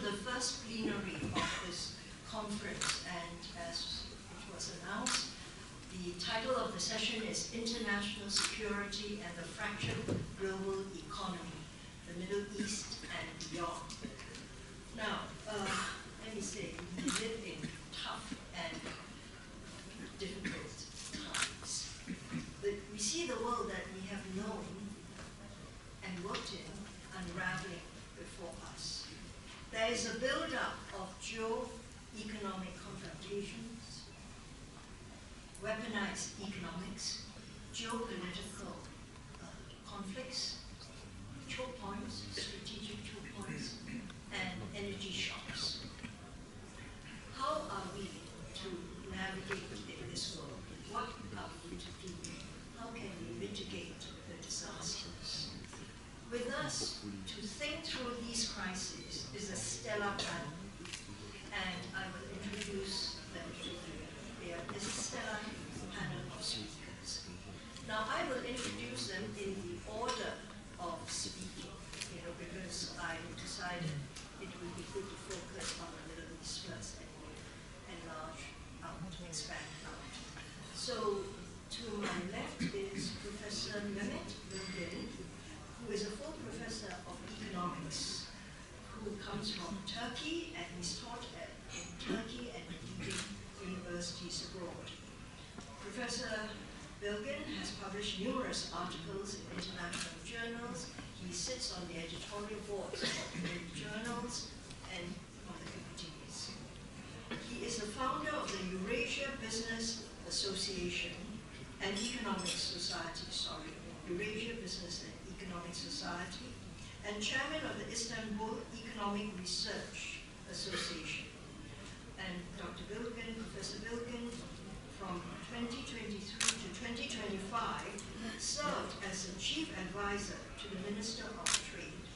the first plenary of this conference, and as it was announced, the title of the session is International Security and the Fractured Global Economy, the Middle East and Beyond. Now, let me say, we live in tough and difficult times. We see the world that we have known and worked in unraveling before us. There is a build-up of geo-economic confrontations, weaponized economics, geopolitical conflicts, choke points, strategic choke points, and energy shocks. How are we to navigate in this world? What are we to do? How can we mitigate the disasters? With us, to think through these crises is a stellar panel, and I will introduce them to you. There is a stellar panel of speakers. Now, I will introduce them in the order of speaking, because I decided it would be good to focus on the Middle East first and enlarge out, expand out. So, to my left is Professor Mehmet Bilgin, who is a full professor of economics, who comes from Turkey, and he's taught in Turkey and leading universities abroad. Professor Bilgin has published numerous articles in international journals. He sits on the editorial boards of many journals and on the committees. He is the founder of the Eurasia Business Association and Economic Society, Eurasia Business and Economic Society, and chairman of the Istanbul Economic Research Association. And Dr. Bilgin, Professor Bilgin, from 2023 to 2025, served as the chief advisor to the Minister of Trade.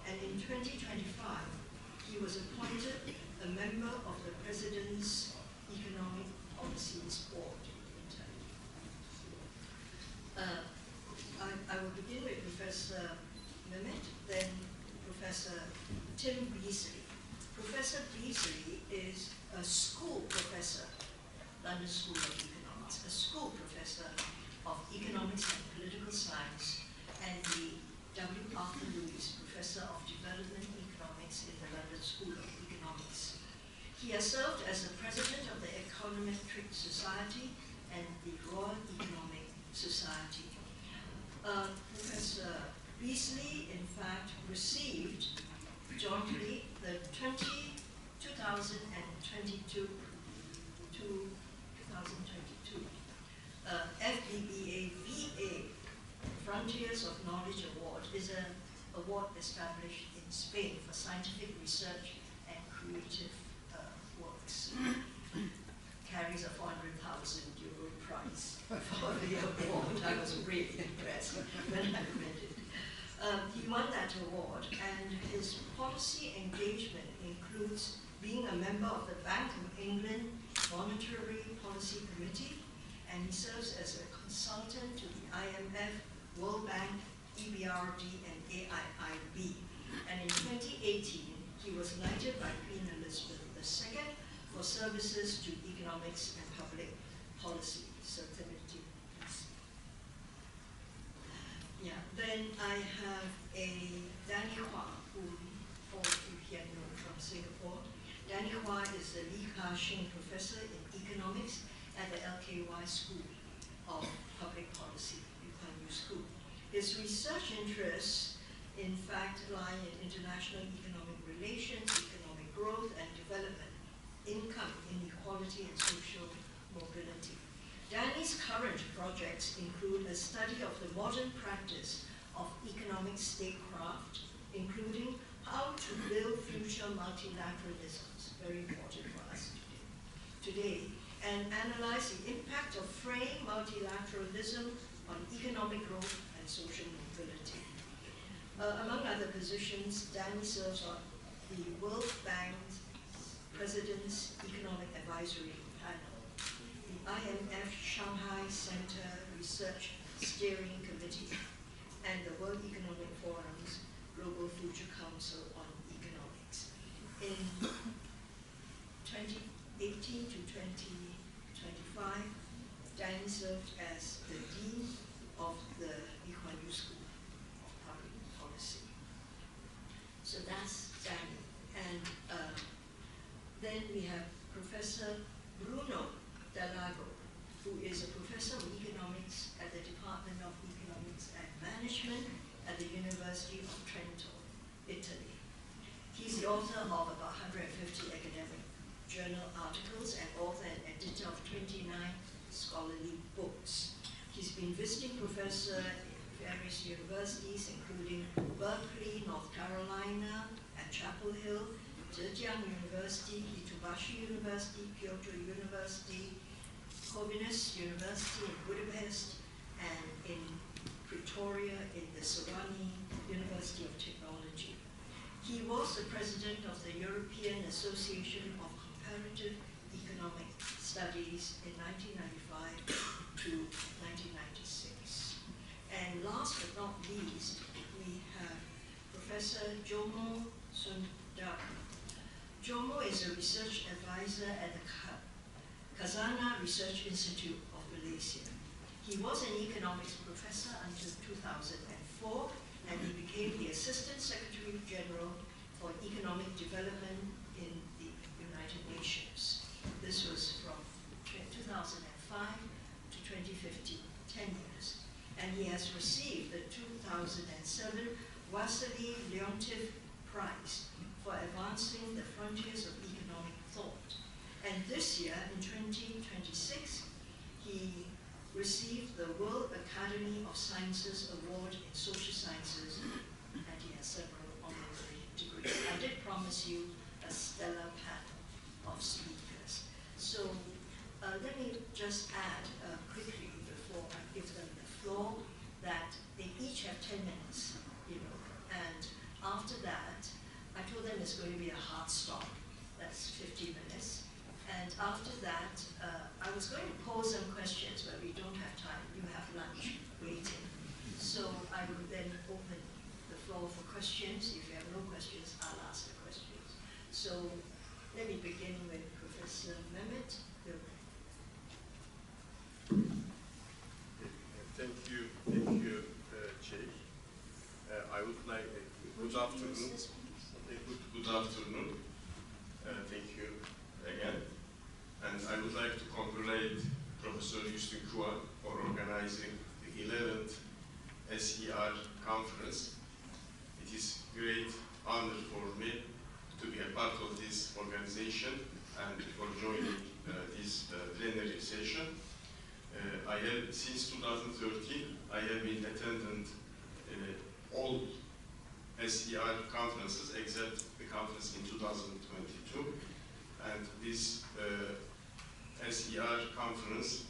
And in 2025, he was appointed a member of the President's Economic Policies Board in Turkey. I will begin with Professor Mehmet, then Professor Tim Beasley. Professor Beasley is a school professor, London School of Economics, a school professor of economics and political science, and the W. Arthur Lewis Professor of Development Economics in the London School of Economics. He has served as the president of the Econometric Society and the Royal Economic Society. Professor Beasley, in fact, received jointly the 2022 FBBA VA Frontiers of Knowledge Award is an award established in Spain for scientific research and creative works. Carries a 400,000 euro prize for the award. I was really impressed when I read it. He won that award, and his policy engagement includes being a member of the Bank of England Monetary Policy Committee, and he serves as a consultant to the IMF, World Bank, EBRD, and AIIB. And in 2018, he was knighted by Queen Elizabeth II for services to economics and public policy. So, yeah. Then I have a Danny Hua, who all of you here know from Singapore. Danny Hua is the Li Ka-shing Professor in Economics at the LKY School of Public Policy, Lee Kuan Yew School. His research interests, in fact, lie in international economic relations, economic growth and development, income inequality, and social mobility. Danny's current projects include a study of the modern practice of economic statecraft, including how to build future multilateralisms, very important for us today, and analyze the impact of fraying multilateralism on economic growth and social mobility. Among other positions, Danny serves on the World Bank's President's Economic Advisory Panel, the IMF Shanghai Center Research Steering Committee, and the World Economic Forum's Global Future Council on Economics. In served as the Dean of the Lee Kuan Yew School of Public Policy. So that's Danny. And then we have Professor Bruno Dalago, who is a professor of economics at the Department of Economics and Management at the University of Trento, Italy. He's the author of about 150 academic journal articles and author and editor of 29 scholarly books. He's been visiting professor in various universities, including Berkeley, North Carolina, and Chapel Hill, Zhejiang University, Itobashi University, Kyoto University, Corvinus University in Budapest, and in Pretoria in the Sorani University of Technology. He was the president of the European Association of Comparative Economic Studies in 1995 to 1996. And last but not least, we have Professor Jomo Sundar. Jomo is a research advisor at the Khazanah Research Institute of Malaysia. He was an economics professor until 2004, and he became the Assistant Secretary General for Economic Development in the United Nations. This was from 2005 to 2015, 10 years. And he has received the 2007 Wassily Leontief Prize for advancing the frontiers of economic thought. And this year, in 2026, he received the World Academy of Sciences Award in Social Sciences, and he has several honorary degrees. I did promise you a stellar panel of speakers. So let me just add quickly before I give them the floor that they each have 10 minutes, and after that, I told them it's going to be a hard stop. That's 50 minutes. And after that, I was going to pose some questions, but we don't have time. You have lunch waiting. So I will then open the floor for questions. If you have no questions, I'll ask the questions. So let me begin with Professor Mehmet. Thank you, Jay. I would like good afternoon. Good afternoon. Thank you again. And I would like to congratulate Professor Houston Kua for organizing the 11th SER conference. It is a great honor for me to be a part of this organization and for joining this plenary session. I have, since 2013, I have been attending all SER conferences except the conference in 2022. And this SER conference,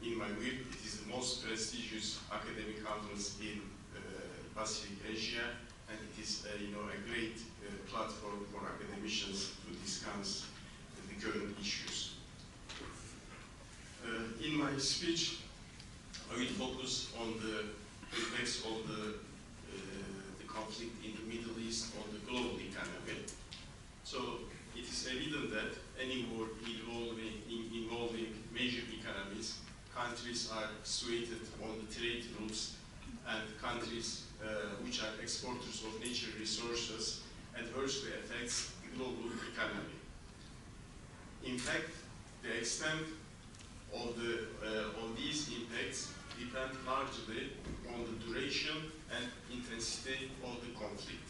in my view, it is the most prestigious academic conference in Pacific Asia, and it is a great platform for academicians to discuss the current issues. In my speech, I will focus on the effects of the conflict in the Middle East on the global economy. So it is evident that any war involving major economies, countries are situated on the trade routes, and countries which are exporters of natural resources adversely affects the global economy. In fact, the extent of these impacts depend largely on the duration and intensity of the conflict.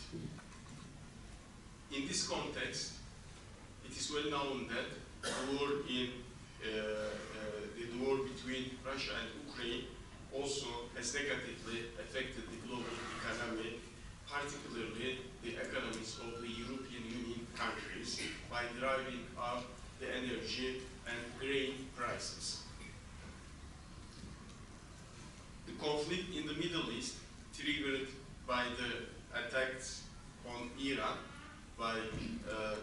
In this context, it is well known that the war between Russia and Ukraine also has negatively affected the global economy, particularly the economies of the European Union countries, by driving up the energy and grain prices. The conflict in the Middle East, triggered by the attacks on Iran by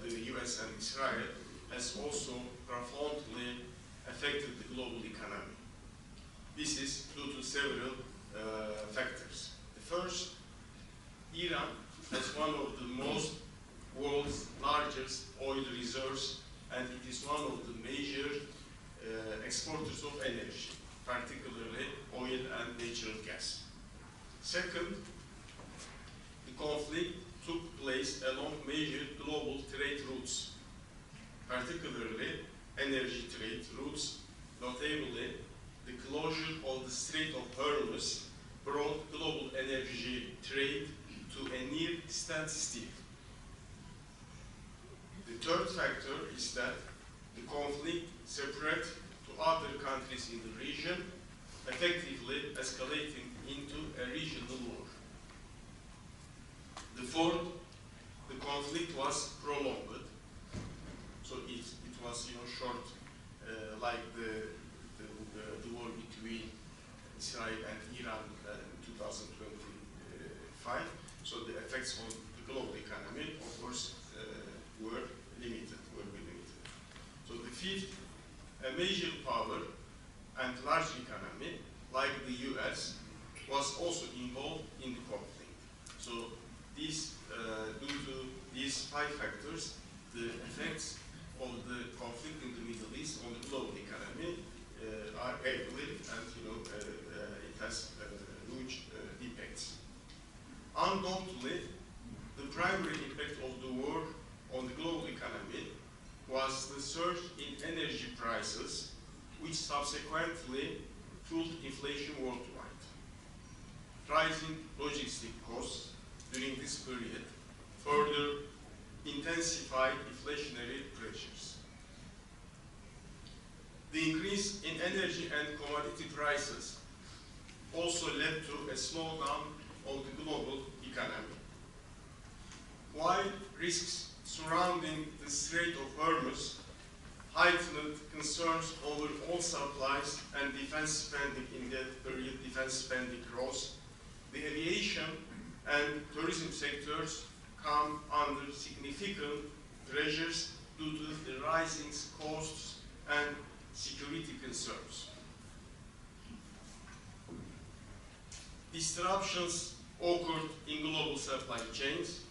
the US and Israel, has also profoundly affected the global economy. This is due to several factors. The first, Iran has one of the world's largest oil reserves, and it is one of the major exporters of energy, particularly oil and natural gas. Second, the conflict took place along major global trade routes, particularly energy trade routes, notably the closure of the Strait of Hormuz brought global energy trade to a near standstill. The third factor is that the conflict spread to other countries in the region, effectively escalating into a regional war. The fourth, the conflict was prolonged, so it was short, like the war between Israel and Iran in 2025. So the effects on the global economy, of course, were limited. So the fifth, a major power and large economy, like the US, was also involved in the conflict. So these, due to these 5 factors, the effects of the conflict in the Middle East on the global economy are heavily, and it has huge impacts. Undoubtedly, the primary impact of the war on the global economy was the surge in energy prices, which subsequently fueled inflation worldwide. Rising logistic costs during this period further intensified inflationary pressures. The increase in energy and commodity prices also led to a slowdown of the global economy. While risks surrounding the Strait of Hormuz heightened concerns over oil supplies and defense spending in that period, defense spending rose, the aviation and tourism sectors come under significant pressures due to the rising costs and security concerns. Disruptions occurred in global supply chains.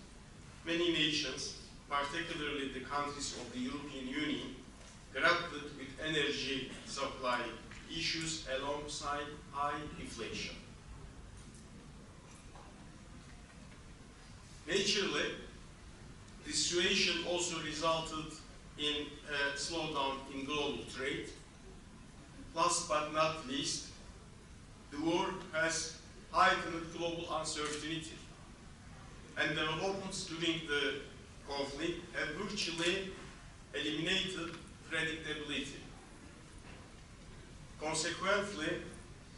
Many nations, particularly the countries of the European Union, grappled with energy supply issues alongside high inflation. Naturally, the situation also resulted in a slowdown in global trade. Last but not least, the war has heightened global uncertainty, and developments during the conflict have virtually eliminated predictability. Consequently,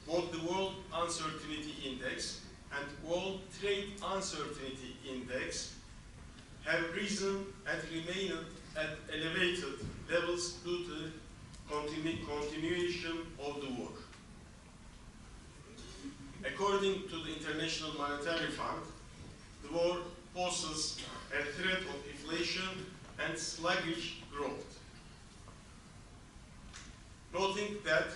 both the World Uncertainty Index and World Trade Uncertainty Index have risen and remained at elevated levels due to the continuation of the war. According to the International Monetary Fund, the war poses a threat of inflation and sluggish growth. Noting that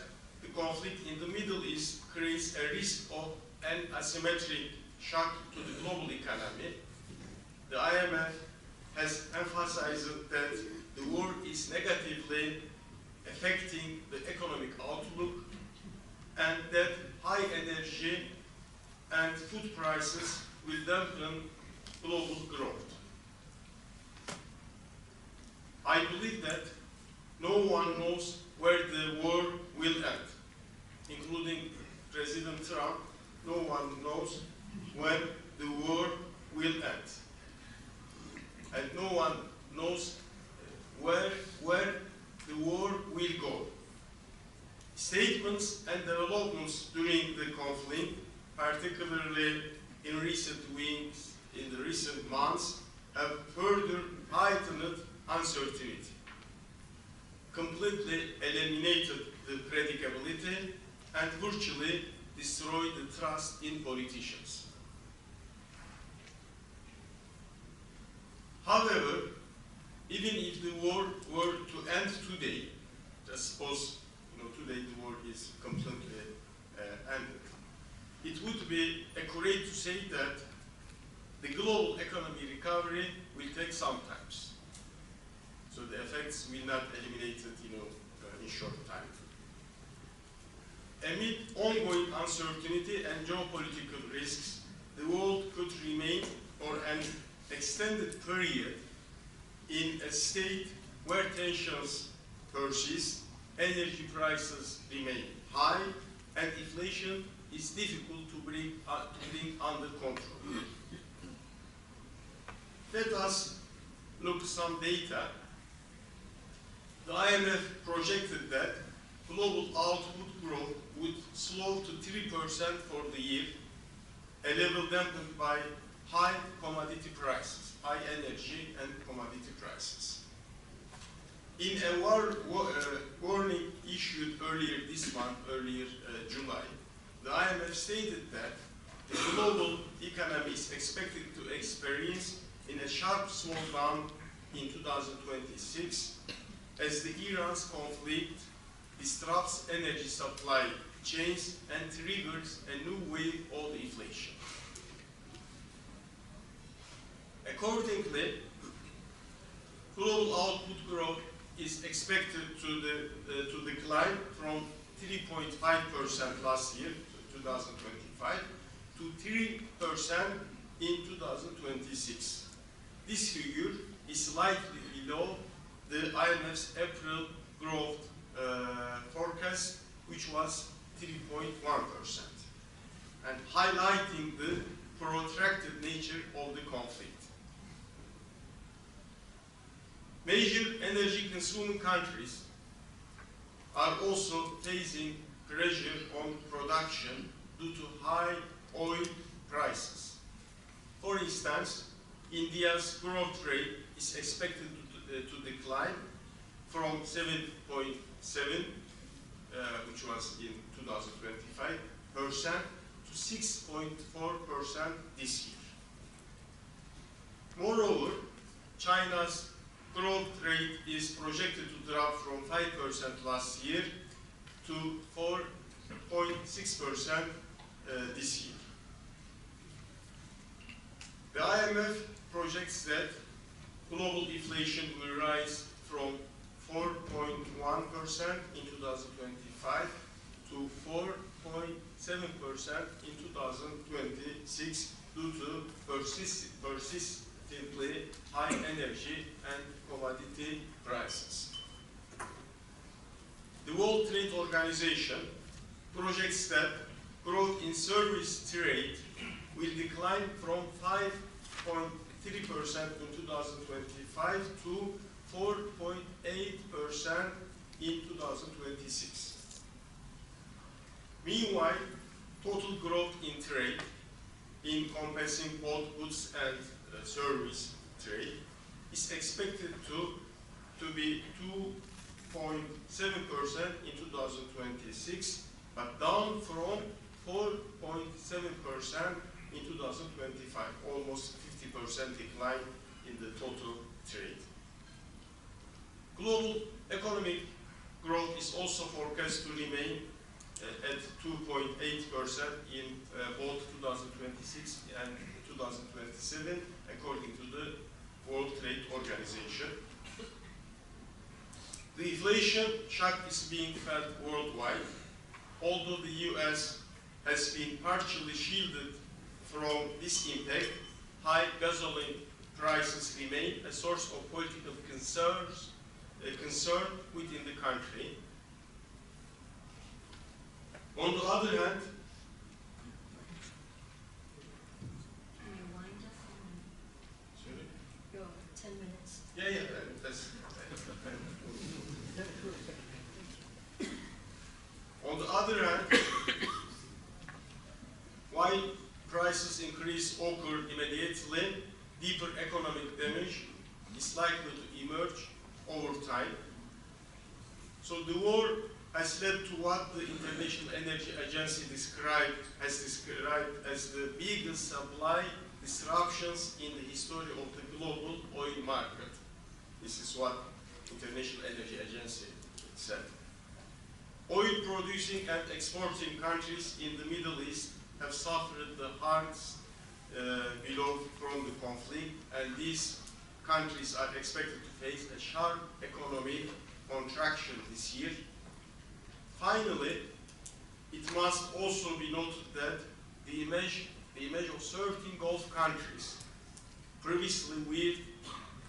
the conflict in the Middle East creates a risk of an asymmetric shock to the global economy, the IMF has emphasized that the war is negatively affecting the economic outlook and that high energy and food prices will dampen global growth. I believe that no one knows where the war will end, including President Trump. No one knows when the war will end. And no one knows where the war will go. Statements and developments during the conflict, particularly in recent weeks, in the recent months, have further heightened uncertainty, completely eliminated the predictability, and virtually destroyed the trust in politicians. However, even if the war were to end today, just suppose today the war is completely ended, it would be accurate to say that the global economy recovery will take some time. So the effects will not eliminate it, in short time. Amid ongoing uncertainty and geopolitical risks, the world could remain for an extended period in a state where tensions persist, energy prices remain high, and inflation is difficult to bring under control. Let us look at some data. The IMF projected that global output growth would slow to 3% for the year, a level dampened by high commodity prices, high energy and commodity prices. In a warning issued earlier this month, July, the IMF stated that the global economy is expected to experience a sharp slowdown in 2026 as the Iran's conflict disrupts energy supply chains and triggers a new wave of inflation. Accordingly, global output growth is expected to decline from 3.5% last year, 2025, to 3% in 2026. This figure is slightly below the IMF's April growth forecast, which was 3.1%, and highlighting the protracted nature of the conflict. Major energy consuming countries are also facing pressure on production due to high oil prices. For instance, India's growth rate is expected to decline from 7.7, which was in 2025, to 6.4% this year. Moreover, China's growth rate is projected to drop from 5% last year to 4.6% this year. The IMF projects that global inflation will rise from 4.1% in 2025 to 4.7% in 2026 due to persistently high energy and commodity prices. The World Trade Organization projects that growth in service trade will decline from 5.3% in 2025 to 4.8% in 2026. Meanwhile, total growth in trade, encompassing both goods and service trade, is expected to be 2.7% in 2026, but down from 4.7% in 2025, almost 50% decline in the total trade. Global economic growth is also forecast to remain at 2.8% in both 2026 and 2027, according to the World Trade Organization. The inflation shock is being felt worldwide, although the US has been partially shielded from this impact. High gasoline prices remain a source of political concern within the country. On the other hand, can you wind up sorry? your 10 minutes? Yeah, that's on the other hand, while prices increase occur immediately, deeper economic damage is likely to emerge over time. So the war has led to what the International Energy Agency has described as the biggest supply disruptions in the history of the global oil market. This is what International Energy Agency said. Oil producing and exporting countries in the Middle East have suffered the hardest below from the conflict, and these countries are expected to face a sharp economic contraction this year. Finally, it must also be noted that the image of certain Gulf countries, previously viewed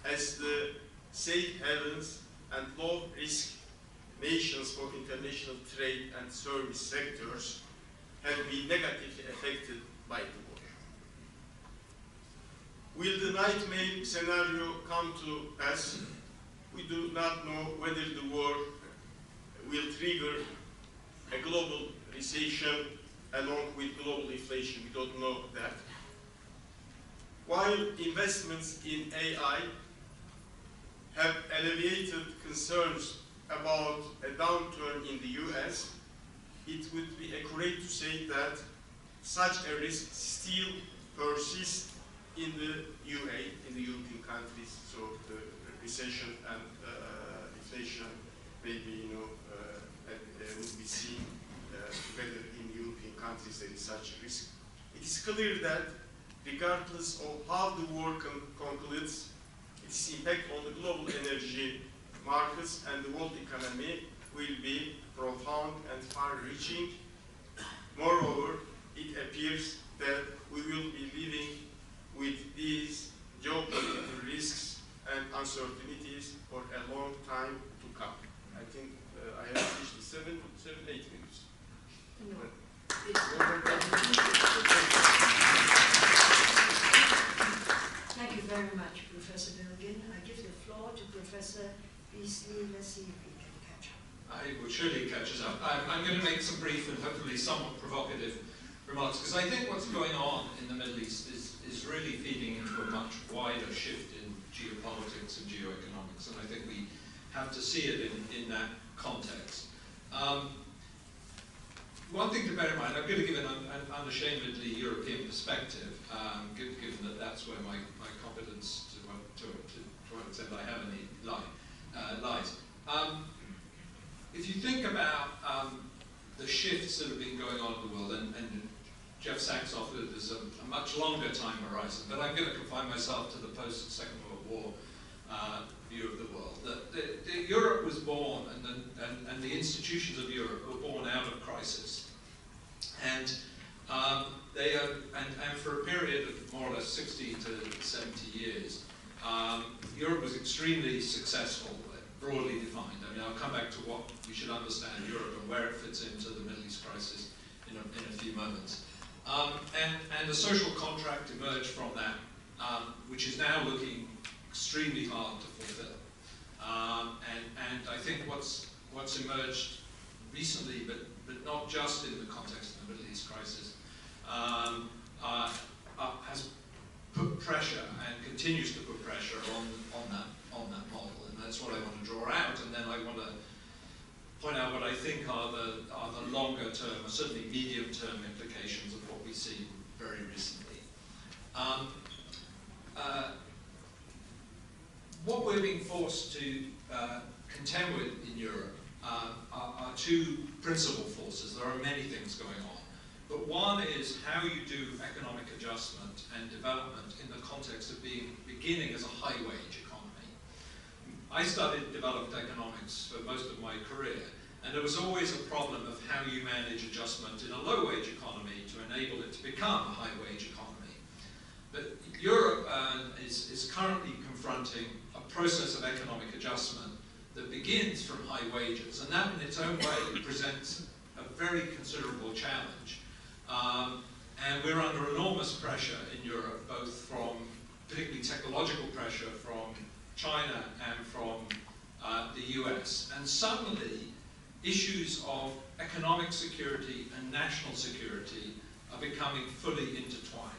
as the safe havens and low-risk nations for international trade and service sectors, have been negatively affected by the war. Will the nightmare scenario come to pass? We do not know whether the war will trigger a global recession along with global inflation. We don't know that. While investments in AI have alleviated concerns about a downturn in the US, it would be accurate to say that such a risk still persists in the UA, in the European countries. So the recession and inflation maybe, would be seen together in European countries. There is such a risk. It is clear that regardless of how the war concludes, its impact on the global energy markets and the world economy will be profound and far-reaching. Moreover, it appears that we will be living with these geopolitical risks and uncertainties for a long time to come. I think I have reached 8 minutes. No. Thank you very much, Professor Bilgin. I give the floor to Professor Beasley. Let's see if we can catch up. I will surely catch us up. I'm going to make some brief and hopefully somewhat provocative remarks, because I think what's going on in the Middle East is really feeding into a much wider shift in geopolitics and geoeconomics, and I think we have to see it in that context. One thing to bear in mind, I'm going to give an unashamedly European perspective, given that that's where my competence, to what extent I have any, lies. If you think about the shifts that have been going on in the world, and Jeff Sachs offered it as a much longer time horizon, but I'm going to confine myself to the post-Second World War view of the world. That Europe was born, and the institutions of Europe were born out of crisis. And they are, and for a period of more or less 60 to 70 years, Europe was extremely successful, broadly defined. I mean, I'll come back to what we should understand Europe and where it fits into the Middle East crisis in a few moments. And a social contract emerged from that, which is now looking extremely hard to fulfill. And I think what's emerged recently, but not just in the context of the Middle East crisis, has put pressure and continues to put pressure on that model, and that's what I want to draw out. And then I want to point out what I think are the longer term, or certainly medium term implications of what we see very recently. What we're being forced to contend with in Europe are two principal forces. There are many things going on, but one is how you do economic adjustment and development in the context of beginning as a high-wage economy. I studied developed economics for most of my career, and there was always a problem of how you manage adjustment in a low-wage economy to enable it to become a high-wage economy. But Europe is currently confronting a process of economic adjustment that begins from high wages, and that in its own way presents a very considerable challenge. And we're under enormous pressure in Europe, both from particularly technological pressure from China and from the US. And suddenly, issues of economic security and national security are becoming fully intertwined.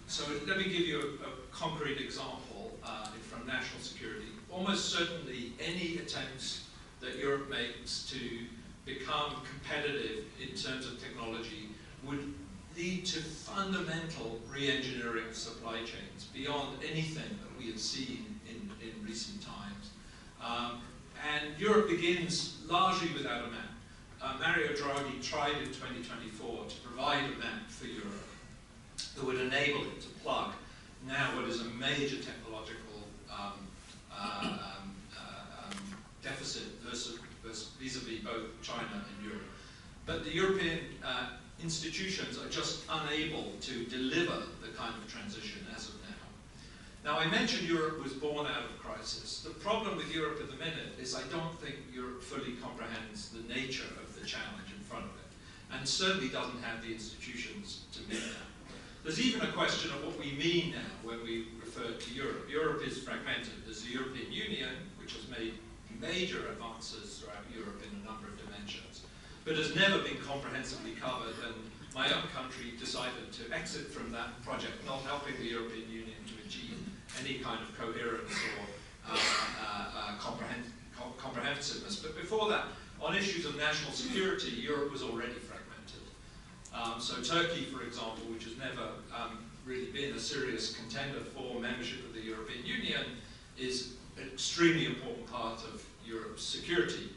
So let me give you a concrete example from national security. Almost certainly any attempts that Europe makes to become competitive in terms of technology would lead to fundamental re-engineering of supply chains beyond anything that we have seen in recent times. And Europe begins largely without a map. Mario Draghi tried in 2024 to provide a map for Europe that would enable it to plug now what is a major technological deficit vis-a-vis both China and Europe. but the European institutions are just unable to deliver the kind of transition as of now. Now, I mentioned Europe was born out of crisis. The problem with Europe at the minute is I don't think Europe fully comprehends the nature of the challenge in front of it, and certainly doesn't have the institutions to meet that. There's even a question of what we mean now when we refer to Europe. Europe is fragmented. There's the European Union, which has made major advances throughout Europe in a number of dimensions, but has never been comprehensively covered, and my own country decided to exit from that project, not helping the European Union to achieve any kind of coherence or comprehensiveness. But before that, on issues of national security, Europe was already fragmented. So Turkey, for example, which has never really been a serious contender for membership of the European Union, is an extremely important part of Europe's security,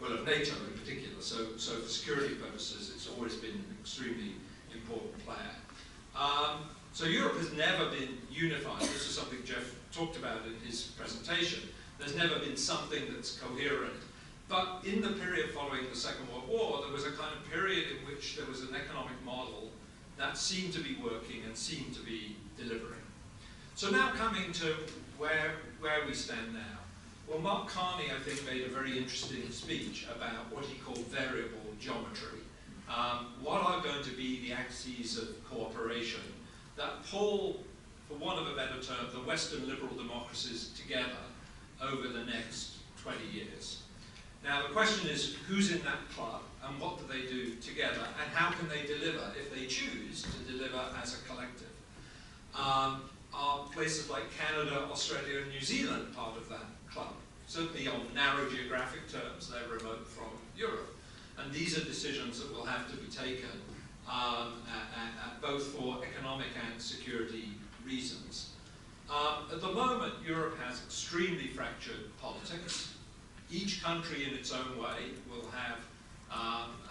well, of NATO in particular. So for security purposes, it's always been an extremely important player. So Europe has never been unified. This is something Jeff talked about in his presentation. There's never been something that's coherent. But in the period following the Second World War, there was a kind of period in which there was an economic model that seemed to be working and seemed to be delivering. So now coming to where we stand now. Well, Mark Carney, I think, made a very interesting speech about what he called variable geometry. What are going to be the axes of cooperation that pull, for want of a better term, the Western liberal democracies together over the next 20 years? Now, the question is, who's in that club, and what do they do together, and how can they deliver, if they choose to deliver as a collective? Are places like Canada, Australia, and New Zealand part of that club? Certainly on narrow geographic terms, they're remote from Europe. And these are decisions that will have to be taken both for economic and security reasons. At the moment, Europe has extremely fractured politics. Each country in its own way will have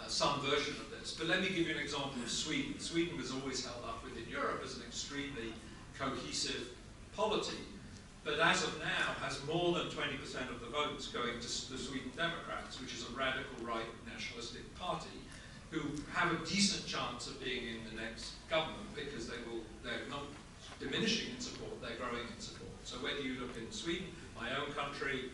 some version of this. But let me give you an example of Sweden. Sweden was always held up within Europe as an extremely cohesive polity, but as of now has more than 20% of the votes going to the Sweden Democrats, which is a radical right nationalistic party, who have a decent chance of being in the next government because they're not diminishing in support, they're growing in support. So whether you look in Sweden, my own country,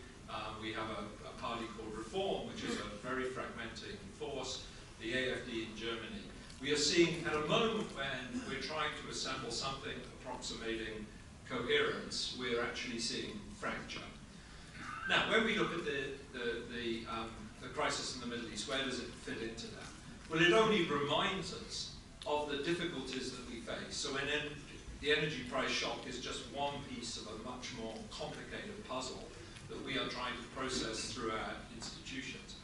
we have a party called Reform, which is a very fragmenting force, the AfD in Germany. We are seeing, at a moment when we're trying to assemble something approximating coherence, we're actually seeing fracture. Now, when we look at the crisis in the Middle East, where does it fit into that? Well, it only reminds us of the difficulties that we face. So the energy price shock is just one piece of a much more complicated puzzle that we are trying to process through our institutions.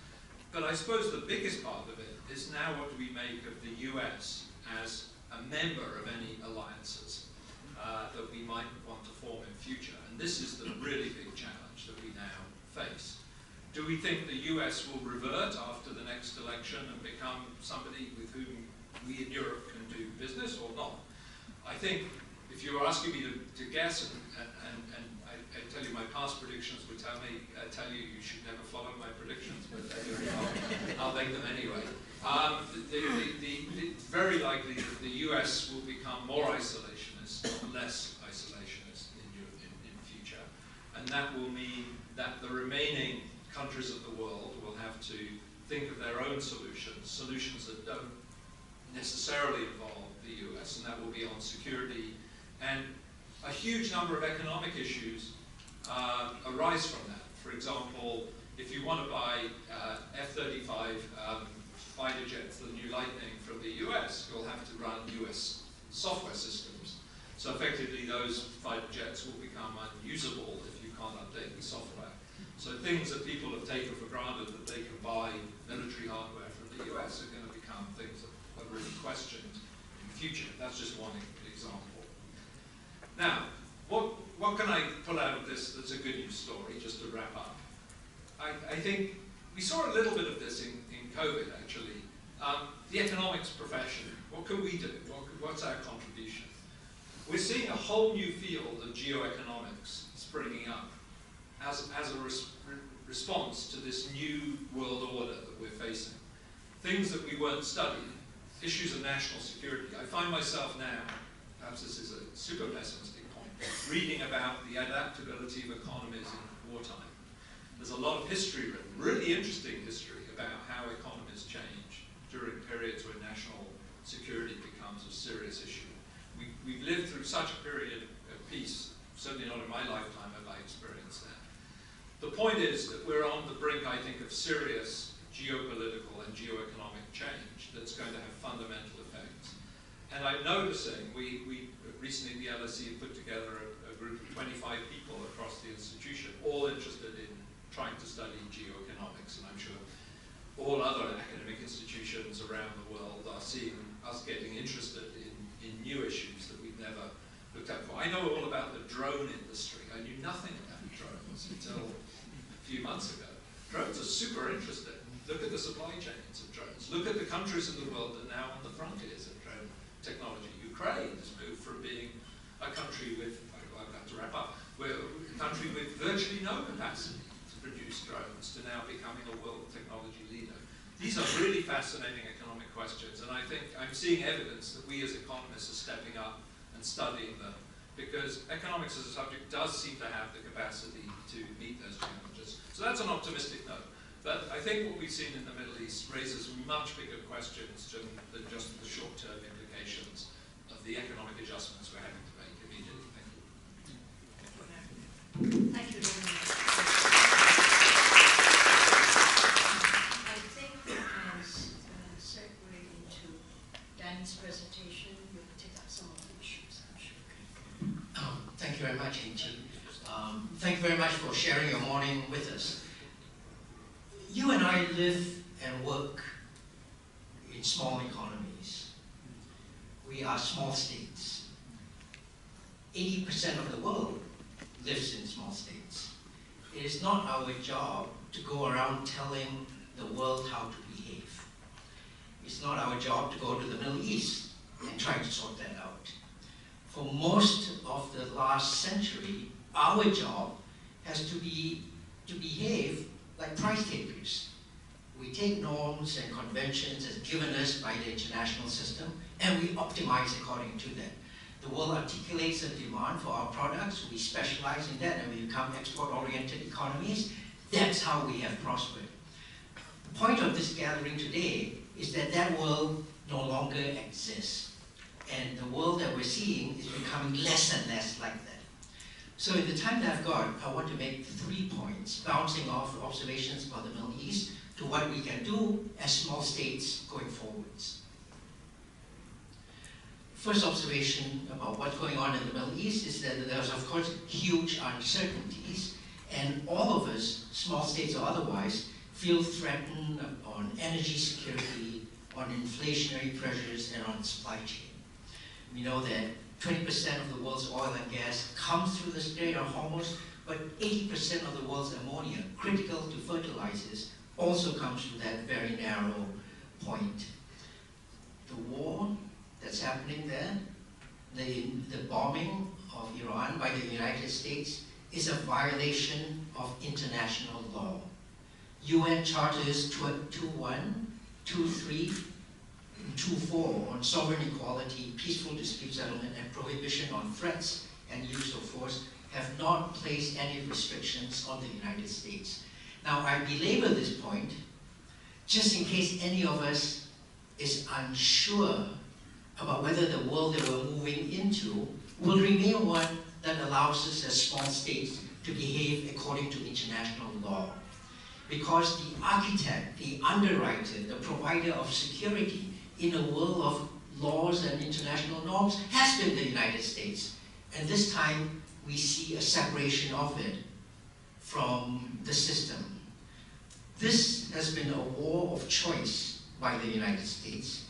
But I suppose the biggest part of it is now what do we make of the US as a member of any alliances that we might want to form in future. And this is the really big challenge that we now face. Do we think the US will revert after the next election and become somebody with whom we in Europe can do business or not? I think if you were asking me to guess, and I tell you my past predictions would tell you you should never follow my predictions, but I'll make them anyway. It's very likely that the US will become more isolationist, not less isolationist in future. And that will mean that the remaining countries of the world will have to think of their own solutions that don't necessarily involve the US, and that will be on security. And a huge number of economic issues arise from that. For example, if you want to buy F-35 fighter jets, the new Lightning from the US, you'll have to run US software systems. So effectively, those fighter jets will become unusable if you can't update the software. So things that people have taken for granted that they can buy military hardware from the US are going to become things that are really questioned in the future. That's just one example. Now, what can I pull out of this that's a good news story, just to wrap up? I think we saw a little bit of this in COVID, actually. The economics profession, what can we do? What's our contribution? We're seeing a whole new field of geoeconomics springing up. as a response to this new world order that we're facing. Things that we weren't studying, issues of national security. I find myself now, perhaps this is a super pessimistic point, reading about the adaptability of economies in wartime. There's a lot of history written, really interesting history, about how economies change during periods when national security becomes a serious issue. We've lived through such a period of peace, certainly not in my lifetime have I experienced that. The point is that we're on the brink, I think, of serious geopolitical and geoeconomic change that's going to have fundamental effects. And I'm noticing, we recently the LSE put together a group of 25 people across the institution, all interested in trying to study geoeconomics, and I'm sure all other academic institutions around the world are seeing us getting interested in new issues that we've never looked at before. I know all about the drone industry. I knew nothing about drones until a few months ago. Drones are super interesting. Look at the supply chains of drones. Look at the countries in the world that are now on the frontiers of drone technology. Ukraine has moved from being a country with, I've got to wrap up, a country with virtually no capacity to produce drones to now becoming a world technology leader. These are really fascinating economic questions, and I think I'm seeing evidence that we as economists are stepping up and studying them, because economics as a subject does seem to have the capacity to meet those challenges. So that's an optimistic note. But I think what we've seen in the Middle East raises much bigger questions than just the short-term implications of the economic adjustments we're having to make immediately. Thank you. Thank you very much. I think as a segue into Danny's presentation, we'll take up some of the issues, I'm sure. Thank you very much, Angie. Thank you very much for sharing your morning with us. You and I live and work in small economies. We are small states. 80% of the world lives in small states. It is not our job to go around telling the world how to behave. It's not our job to go to the Middle East and try to sort that out. For most of the last century, our job has to be to behave like price takers. We take norms and conventions as given us by the international system, and we optimize according to that. The world articulates a demand for our products, we specialize in that, and we become export-oriented economies. That's how we have prospered. The point of this gathering today is that that world no longer exists. And the world that we're seeing is becoming less and less like that. So in the time that I've got, I want to make 3 points, bouncing off observations about the Middle East to what we can do as small states going forwards. First observation about what's going on in the Middle East is that there's, of course, huge uncertainties, and all of us, small states or otherwise, feel threatened on energy security, on inflationary pressures, and on supply chain. We know that 20% of the world's oil and gas comes through the Strait of Hormuz, but 80% of the world's ammonia, critical to fertilizers, also comes from that very narrow point. The war that's happening there, the bombing of Iran by the United States, is a violation of international law. UN Charters 21, 23, 2.4 on sovereign equality, peaceful dispute settlement, and prohibition on threats and use of force have not placed any restrictions on the United States. Now, I belabor this point just in case any of us is unsure about whether the world that we're moving into will remain one that allows us as small states to behave according to international law. Because the architect, the underwriter, the provider of security in a world of laws and international norms has been the United States. And this time we see a separation of it from the system. This has been a war of choice by the United States.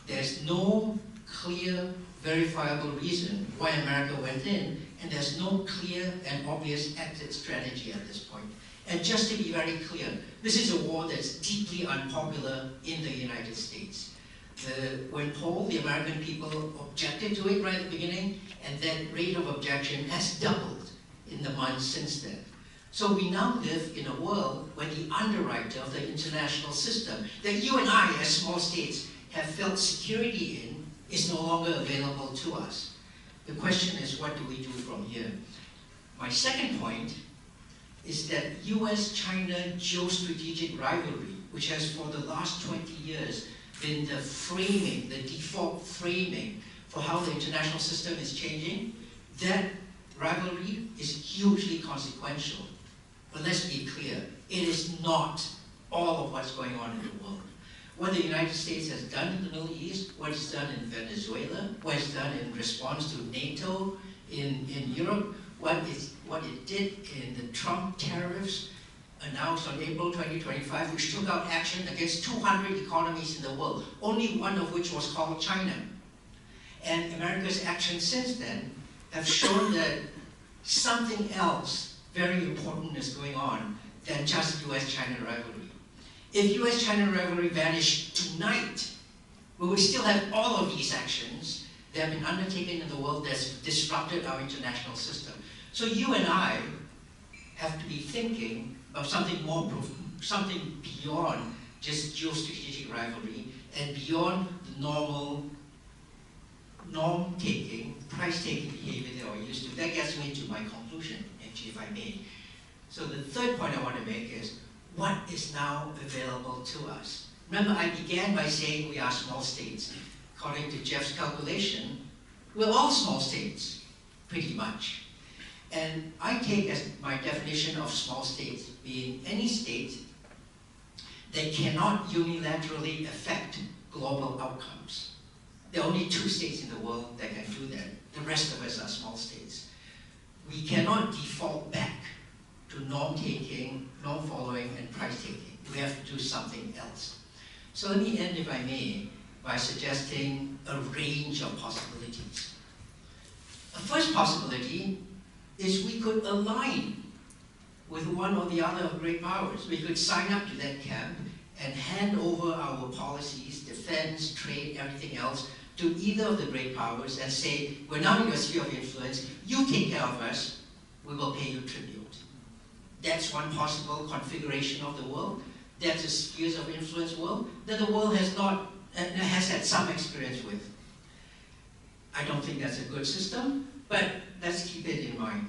There's no clear, verifiable reason why America went in, and there's no clear and obvious exit strategy at this point. And just to be very clear, this is a war that's deeply unpopular in the United States. When polled, the American people objected to it right at the beginning, and that rate of objection has doubled in the months since then. So we now live in a world where the underwriter of the international system that you and I, as small states, have felt security in is no longer available to us. The question is, what do we do from here? My second point is that US-China geostrategic rivalry, which has for the last 20 years been the framing, the default framing for how the international system is changing, that rivalry is hugely consequential. But let's be clear, it is not all of what's going on in the world. What the United States has done in the Middle East, what it's done in Venezuela, what it's done in response to NATO in Europe, what it did in the Trump tariffs announced on April 2025, which took out action against 200 economies in the world, only one of which was called China. And America's actions since then have shown that something else very important is going on than just US-China rivalry. If US-China rivalry vanished tonight, we would still have all of these actions that have been undertaken in the world that's disrupted our international system. So you and I have to be thinking of something more, something beyond just geostrategic rivalry and beyond the normal norm-taking, price-taking behavior that we're used to. That gets me to my conclusion, actually, if I may. So the third point I want to make is, what is now available to us? Remember, I began by saying we are small states. According to Jeff's calculation, we're all small states, pretty much. And I take as my definition of small states being any state that cannot unilaterally affect global outcomes. There are only 2 states in the world that can do that. The rest of us are small states. We cannot default back to norm-taking, norm-following, and price-taking. We have to do something else. So let me end, if I may, by suggesting a range of possibilities. The first possibility is we could align with one or the other of great powers. We could sign up to that camp and hand over our policies, defense, trade, everything else, to either of the great powers and say, we're now in your sphere of influence, you take care of us, we will pay you tribute. That's one possible configuration of the world. That's a spheres of influence world that the world has had some experience with. I don't think that's a good system, but let's keep it in mind.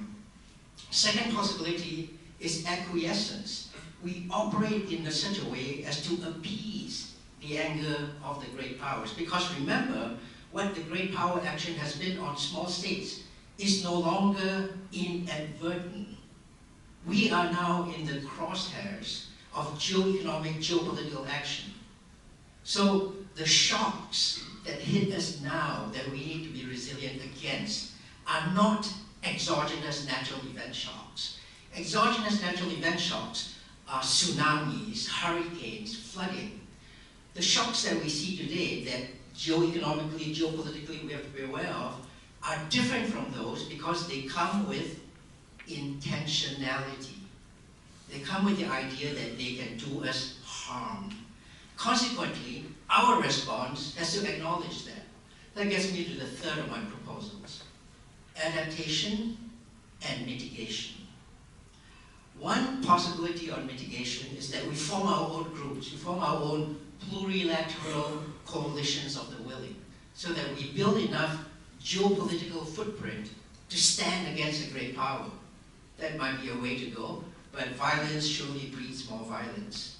Second possibility is acquiescence. We operate in such a way as to appease the anger of the great powers. Because remember, what the great power action has been on small states is no longer inadvertent. We are now in the crosshairs of geoeconomic, geopolitical action. So the shocks that hit us now that we need to be resilient against are not exogenous natural event shocks. Exogenous natural event shocks are tsunamis, hurricanes, flooding. The shocks that we see today that geoeconomically, geopolitically we have to be aware of are different from those because they come with intentionality. They come with the idea that they can do us harm. Consequently, our response has to acknowledge that. That gets me to the third of my proposals: adaptation and mitigation. One possibility on mitigation is that we form our own groups, we form our own plurilateral coalitions of the willing, so that we build enough geopolitical footprint to stand against a great power. That might be a way to go, but violence surely breeds more violence.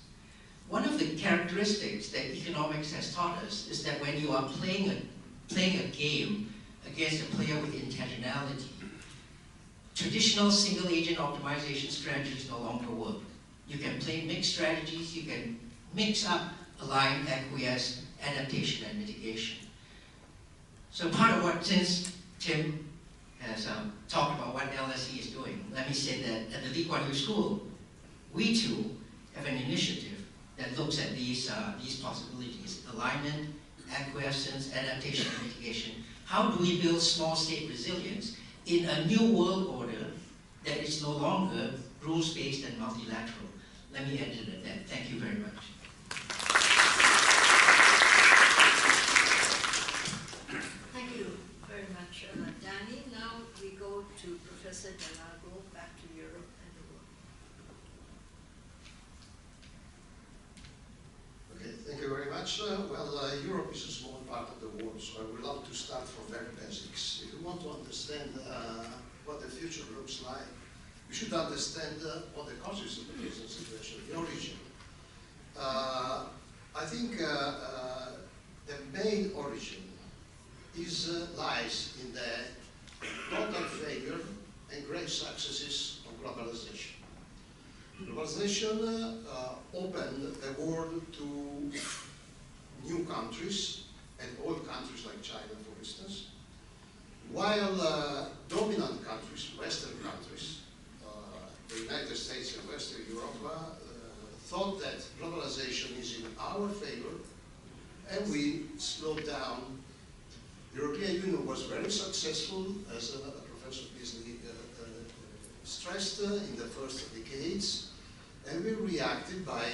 One of the characteristics that economics has taught us is that when you are playing a game against a player with intentionality, traditional single-agent optimization strategies no longer work. You can play mixed strategies, you can mix up, align, acquiesce, adaptation, and mitigation. So part of what, since Tim has talked about what LSE is doing, let me say that at the Lee Kuan Yew School, we too have an initiative that looks at these possibilities: alignment, acquiescence, adaptation, and mitigation. How do we build small state resilience in a new world order that is no longer rules-based and multilateral? Let me end it at that. Thank you very much. Thank you very much, Danny. Now we go to Professor Delago, back to Europe and the world. much. Europe is a small part of the world, so I would love to start from very basics. If you want to understand what the future looks like, we should understand what the causes of the present situation, the origin. I think the main origin lies in the total failure and great successes of globalization. Globalization opened the world to new countries, and old countries like China, for instance, while dominant countries, Western countries, the United States and Western Europe, thought that globalization is in our favor, and we slowed down. The European Union was very successful, as Professor Beasley stressed, in the first decades, and we reacted by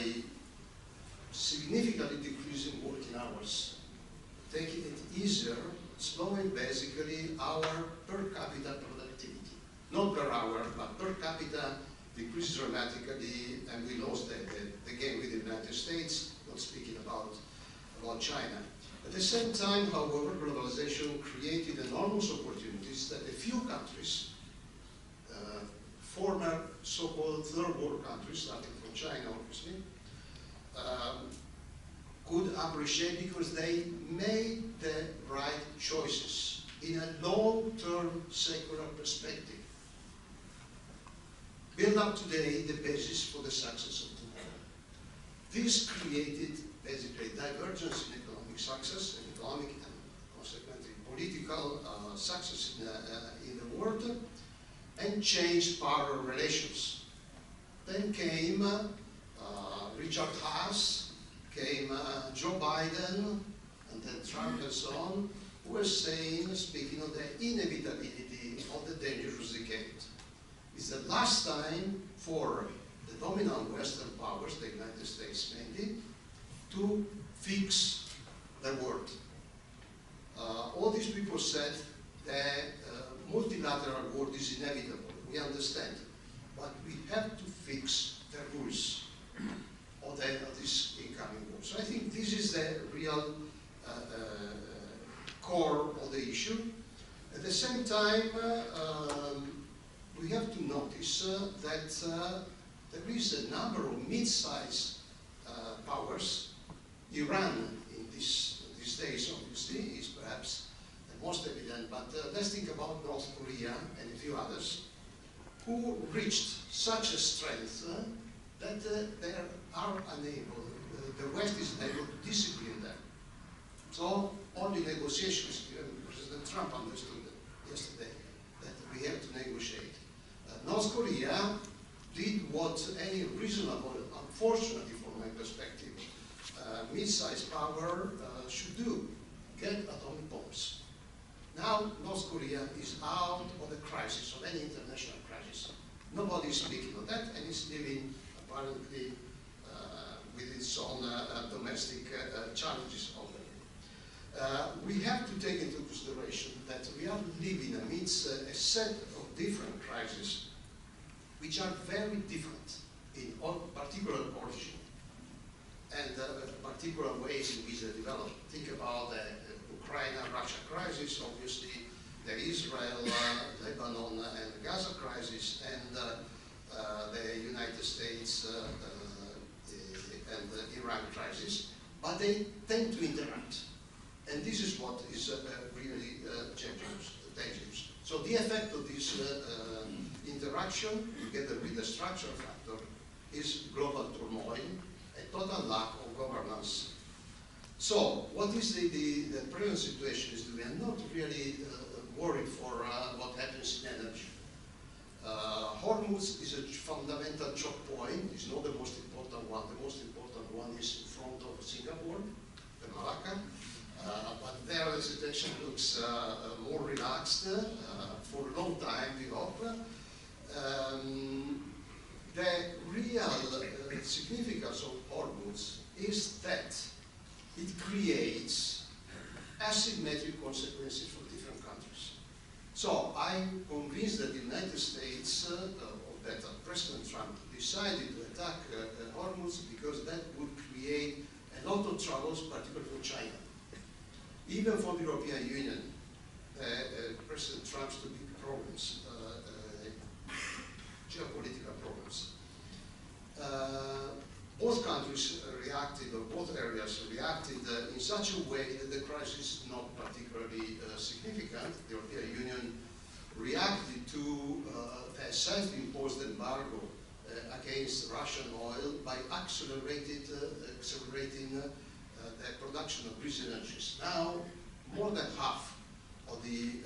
significantly decreasing working hours, taking it easier, slowing basically our per capita productivity. Not per hour, but per capita decreased dramatically, and we lost the game with the United States, not speaking about China. At the same time, however, globalization created enormous opportunities that a few countries, former so-called third world countries, starting from China obviously, could appreciate because they made the right choices in a long-term secular perspective. Build up today the basis for the success of tomorrow. This created basically divergence in economic success, and economic and consequently political success in the world, and changed power relations. Then came Richard Haas, came Joe Biden, and then Trump and so on, who were saying, speaking of the inevitability of the dangerous decade. It's the last time for the dominant Western powers, the United States mainly, to fix the world. All these people said the multilateral world is inevitable. We understand, but we have to fix the rules of this incoming war. So I think this is the real core of the issue. At the same time, we have to notice that there is a number of mid-sized powers. Iran in these days obviously is perhaps the most evident, but let's think about North Korea and a few others who reached such a strength that they are unable, the West is unable to discipline them. So only negotiations, President Trump understood yesterday that we have to negotiate. North Korea did what any reasonable, unfortunately from my perspective, mid-sized power should do, get atomic bombs. Now North Korea is out of the crisis, of any international crisis. Nobody is speaking of that, and it's living apparently with its own domestic challenges only. We have to take into consideration that we are living amidst a set of different crises which are very different in particular origin and particular ways in which they develop. Think about the Ukraine-Russia crisis, obviously the Israel, Lebanon and Gaza crisis, and the United States and the Iran crisis, but they tend to interact. And this is what is really dangerous. So the effect of this interaction, together with the structural factor, is global turmoil, a total lack of governance. So what is the present situation is that we are not really worried for what happens in energy. Hormuz is a fundamental choke point. It's not the most important one. The most important one is in front of Singapore, the Malacca. But there the situation looks more relaxed for a long time, we hope. The real significance of Hormuz is that it creates asymmetric consequences for different countries. So I'm convinced that the United States, that President Trump decided to attack Hormuz because that would create a lot of troubles, particularly for China. Even for the European Union, President Trump's two big problems, geopolitical problems. Both countries reacted, or both areas reacted in such a way that the crisis is not particularly significant. The European Union reacted to a self-imposed embargo against Russian oil by accelerating the production of green energies. Now, more than half of the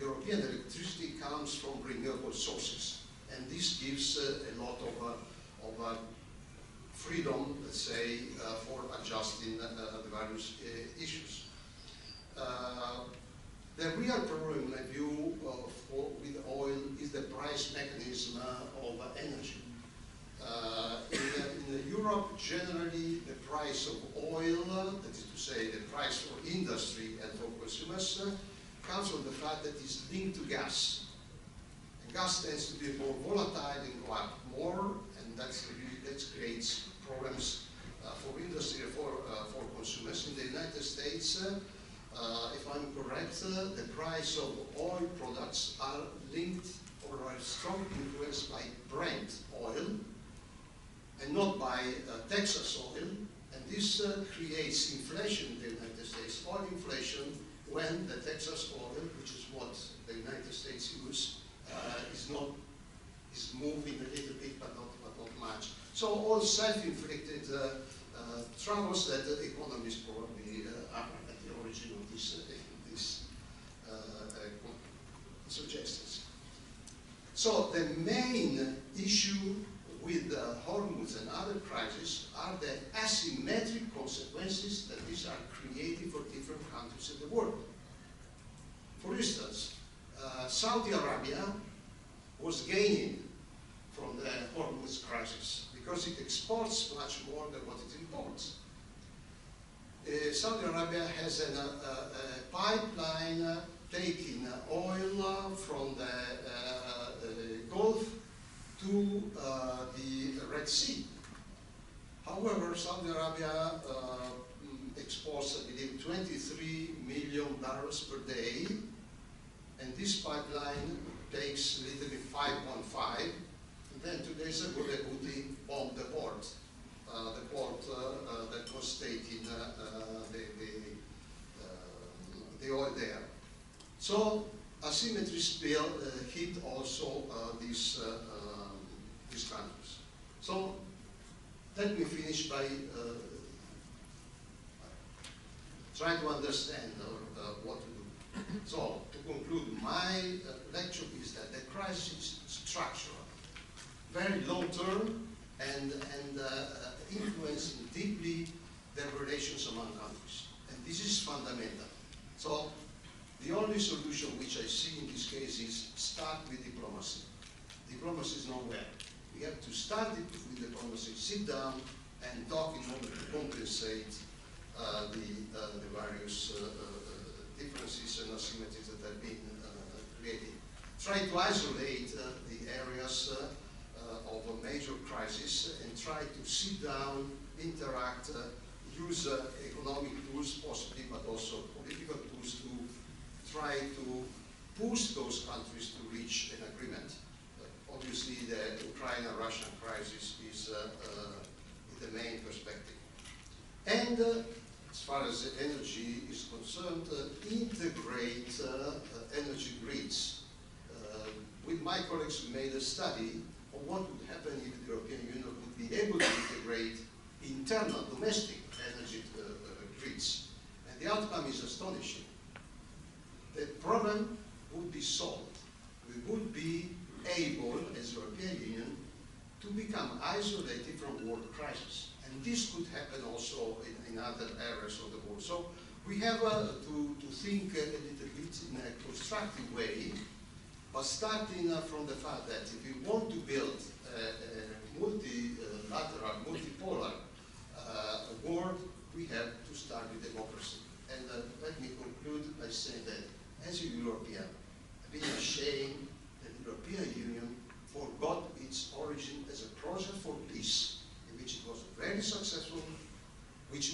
European electricity comes from renewable sources, and this gives a lot of freedom, let's say, for adjusting the various issues. The real problem, in my view, with oil is the price mechanism of energy. In Europe, generally, the price of oil, that is to say, the price for industry and for consumers, comes from the fact that it's linked to gas. And gas tends to be more volatile and go up more, and that creates problems for industry and for consumers. In the United States, if I'm correct, the price of oil products are linked or are strongly influenced by Brent oil and not by Texas oil. And this creates inflation in the United States, oil inflation, when the Texas oil, which is what the United States use, is moving a little bit, but not much. So all self-inflicted troubles that the economists probably are at the origin of these suggestions. So the main issue with Hormuz and other crises are the asymmetric consequences that these are creating for different countries in the world. For instance, Saudi Arabia was gaining from the Hormuz crisis because it exports much more than what it imports. Saudi Arabia has a pipeline taking oil from the Gulf to the Red Sea. However, Saudi Arabia exports, I believe, 23 million barrels per day, and this pipeline takes literally 5.5. And then 2 days ago, the Houthi bombed the port that was taking the oil there. So asymmetries hit also these countries. So let me finish by trying to understand what to do. So to conclude, my lecture is that the crisis is structural, very long-term, and influencing deeply the relations among countries. And this is fundamental. So the only solution which I see in this case is start with diplomacy. Diplomacy is nowhere. We have to start it with diplomacy, sit down and talk in order to compensate the various differences and asymmetries that have been created. Try to isolate the areas of a major crisis and try to sit down, interact, use economic tools possibly, but also political tools to try to push those countries to reach an agreement. Obviously, the Ukraine-Russian crisis is the main perspective. And as far as energy is concerned, integrate energy grids. With my colleagues, we made a study of what would happen if the European Union would be able to integrate internal, domestic energy grids. And the outcome is astonishing. The problem would be solved. We would be able, as European Union, to become isolated from world crisis. And this could happen also in other areas of the world. So we have to think a little bit in a constructive way, but starting from the fact that if we want to build a multilateral, multipolar world, we have to start with democracy. And let me conclude by saying that as a European, I've been ashamed that the European Union forgot its origin as a project for peace, in which it was very successful, which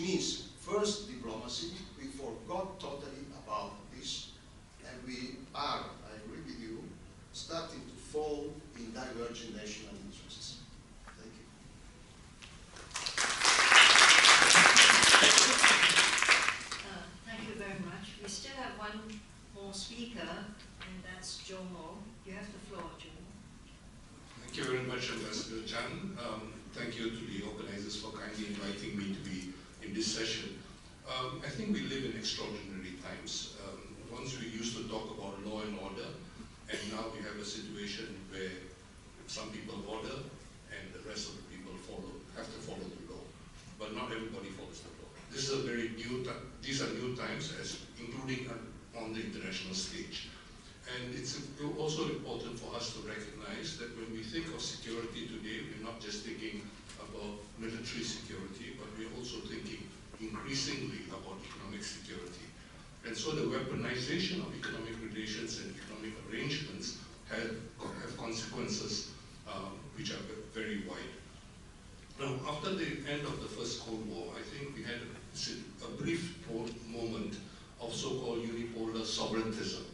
speaker, and that's Jomo. You have the floor, Jomo. Thank you very much, Ambassador Chan. Thank you to the organizers for kindly inviting me to be in this session. I think we live in extraordinary times. Once we used to talk about law and order, and now we have a situation where some people order and the rest of the people have to follow the law. But not everybody follows the law. This is a very new these are new times, including on the international stage. And it's also important for us to recognize that when we think of security today, we're not just thinking about military security, but we're also thinking increasingly about economic security. And so the weaponization of economic relations and economic arrangements have consequences which are very wide. Now, after the end of the First Cold War, I think we had a brief moment of so-called unipolar sovereigntism.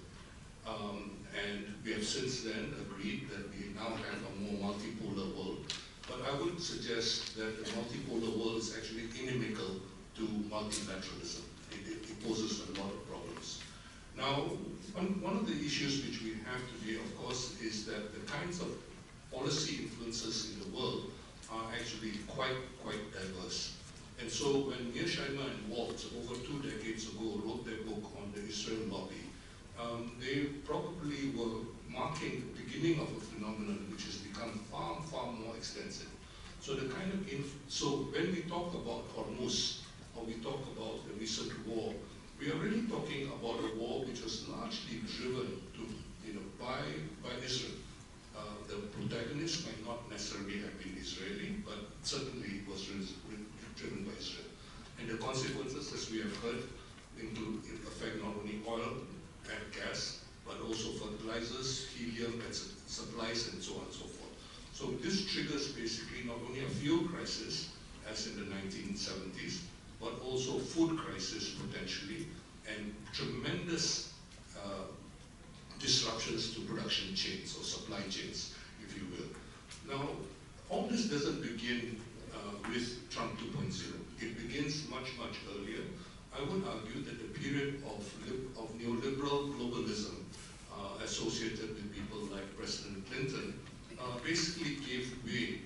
And we have since then agreed that we now have a more multipolar world. But I would suggest that the multipolar world is actually inimical to multilateralism. It poses a lot of problems. Now, one of the issues which we have today, of course, is that the kinds of policy influences in the world are actually quite diverse. And so when Mearsheimer and Waltz, over 2 decades ago, wrote their book on the Israel lobby, they probably were marking the beginning of a phenomenon which has become far more extensive. So the kind of so when we talk about Hormuz, or we talk about the recent war, we are really talking about a war which was largely driven by Israel. The protagonist might not necessarily have been Israeli, but certainly was driven by Israel. And the consequences, as we have heard, affect not only oil and gas, but also fertilizers, helium, and supplies, and so on and so forth. So this triggers basically not only a fuel crisis, as in the 1970s, but also food crisis potentially, and tremendous disruptions to production chains or supply chains, if you will. Now, all this doesn't begin with Trump 2.0. It begins much earlier. I would argue that the period of neoliberal globalism associated with people like President Clinton basically gave way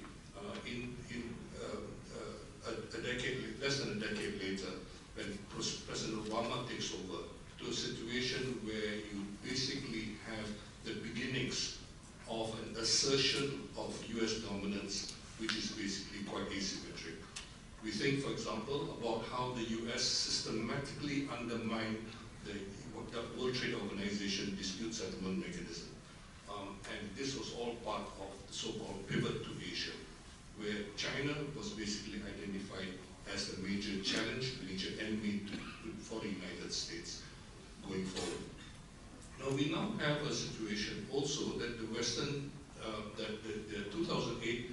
less than a decade later, when President Obama takes over, to a situation where you basically have the beginnings of an assertion of US dominance, which is basically quite asymmetric. We think, for example, about how the US systematically undermined the World Trade Organization dispute settlement mechanism. And this was all part of the so-called pivot to Asia, where China was basically identified as the major challenge, major enemy for the United States going forward. Now we now have a situation also that the Western, that the 2008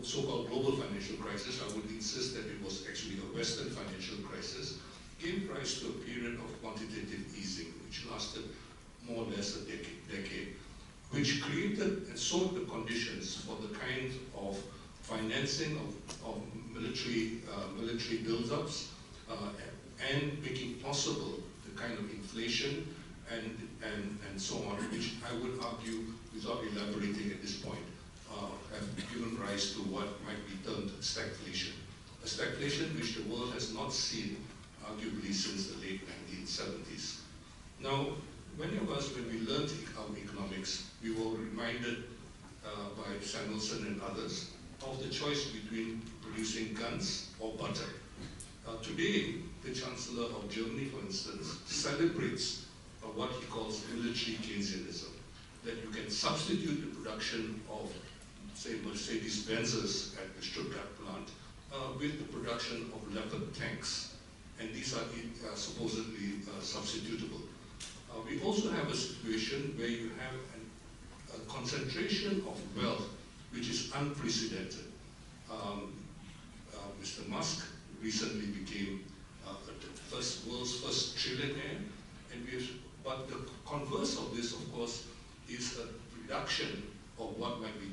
so-called global financial crisis, I would insist that it was actually a Western financial crisis, gave rise to a period of quantitative easing, which lasted more or less a decade, which created and sought the conditions for the kind of financing of military build-ups and making possible the kind of inflation and so on, which I would argue, without elaborating at this point, have given rise to what might be termed stagflation. A stagflation which the world has not seen, arguably, since the late 1970s. Now, many of us, when we learned economics, we were reminded by Samuelson and others of the choice between producing guns or butter. Today, the Chancellor of Germany, for instance, celebrates what he calls military Keynesianism, that you can substitute the production of, say, Mercedes-Benzes at the Stuttgart plant with the production of Leopard tanks, and these are supposedly substitutable. We also have a situation where you have a concentration of wealth which is unprecedented. Mr. Musk recently became the world's first trillionaire, but the converse of this, of course, is a reduction of what might be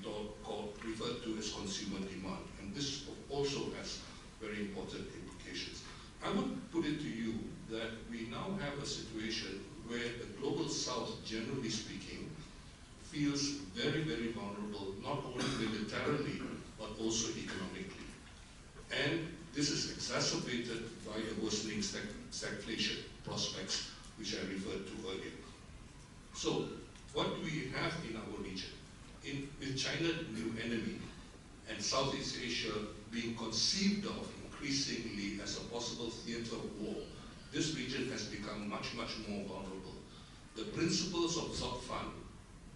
referred to as consumer demand, and this also has very important implications. I would put it to you that we now have a situation where generally speaking, feels very, very vulnerable, not only militarily, but also economically. And this is exacerbated by the worsening stagflation prospects, which I referred to earlier. So, what do we have in our region? With China new enemy and Southeast Asia being conceived of increasingly as a possible theater of war, this region has become much, much more vulnerable. The principles of ZOPFAN,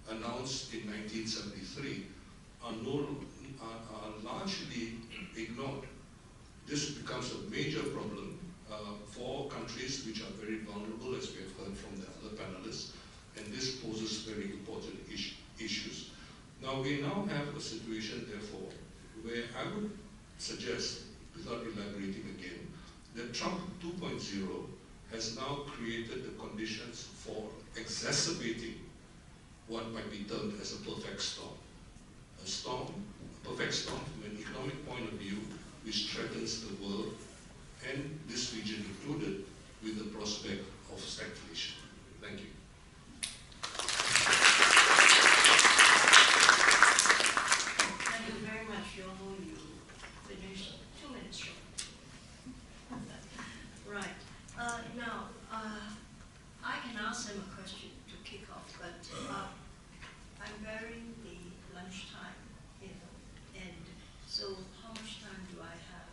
announced in 1973, are largely ignored. This becomes a major problem for countries which are very vulnerable, as we have heard from the other panelists, and this poses very important issues. Now, we now have a situation, therefore, where I would suggest, without elaborating again, that Trump 2.0 has now created the conditions for exacerbating what might be termed as a perfect storm. A perfect storm from an economic point of view, which threatens the world and this region included with the prospect of stagflation. Thank you. Thank you very much, Yoho. You finished 2 minutes short. Right. Now, I can ask them a question to kick off, but I'm bearing the lunchtime, and so how much time do I have,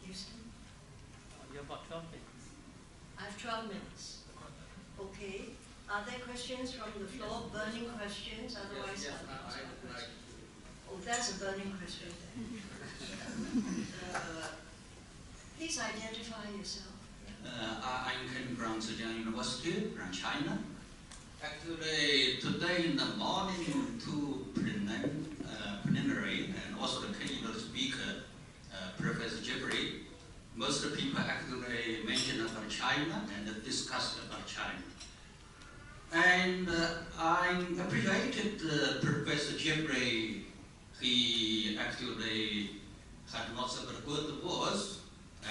Houston? You have about 12 minutes. I have 12 minutes. Okay. Are there questions from the floor? Burning questions? Otherwise, Yes, I'll ask I'd my like question. Oh, that's a burning question. Please identify yourself. I'm coming from Zhejiang University, from China. Actually, today in the morning, to plenary and also the keynote speaker, Professor Jeffrey, most people actually mentioned about China and discussed about China. And I appreciated Professor Jeffrey. He actually had lots of good words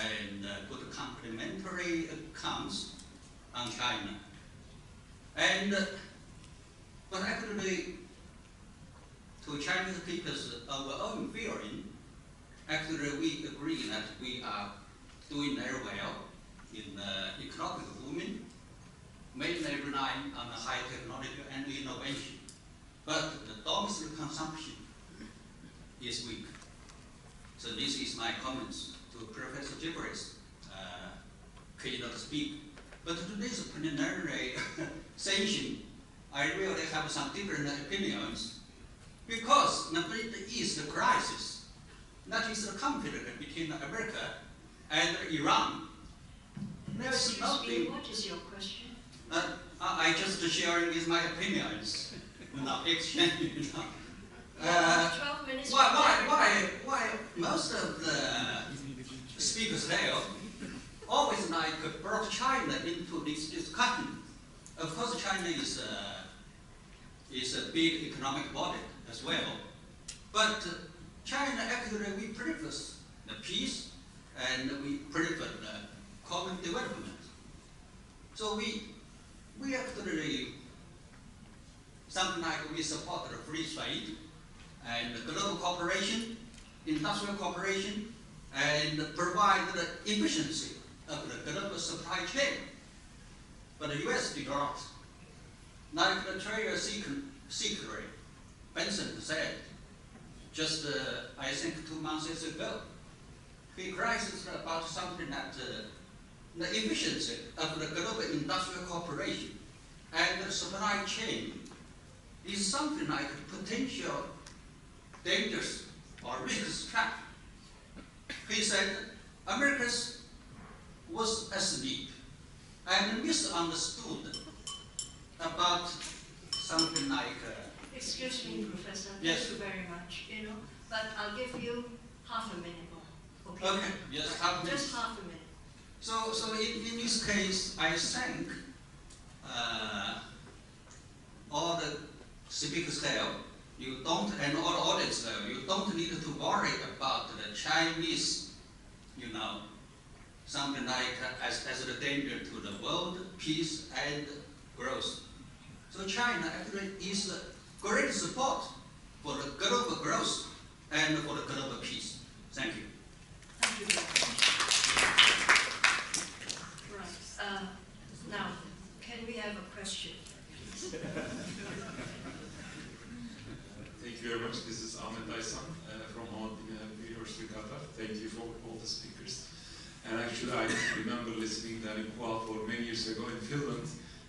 and good complimentary accounts on China. And but actually, to Chinese people's our own feeling, actually we agree that we are doing very well in economic booming, mainly relying on high technology and innovation. But the domestic consumption is weak. So this is my comments to Professor Jeffrey's keynote speak. But today's plenary session, I really have some different opinions because the Middle East crisis, that is the conflict between America and Iran. There is Excuse nothing. me, what is your question? I just sharing with my opinions, exchange. You have 12 minutes. Why most of the speakers there always like brought China into this discussion? Of course, China is a big economic body as well, but China actually we prefer the peace and we prefer the common development. So we actually something like we support the free trade and global cooperation, industrial cooperation, and provide the efficiency of the global supply chain. But the U.S. did not. Like the Treasury Secretary Benson said, just I think 2 months ago, he crisis about something that the efficiency of the global industrial cooperation and the supply chain is something like potential dangers or risks trap. He said America was asleep and misunderstood about something like. Excuse me, Professor. Yes. Thank you very much. But I'll give you half a minute more. Okay. Okay. Yes. Just half a minute. So in this case, I think all the speakers there, you don't, and all the audience there, you don't need to worry about the Chinese, something like as a danger to the world, peace and growth. So China actually is a great support for the global growth and for the global peace. Thank you. Thank you very much. Right. Now, can we have a question, please? Thank you very much. This is Ahmed Aysan from University of Qatar. Thank you for all the speakers. And actually, I remember listening to Darin Kual for many years ago in Finland,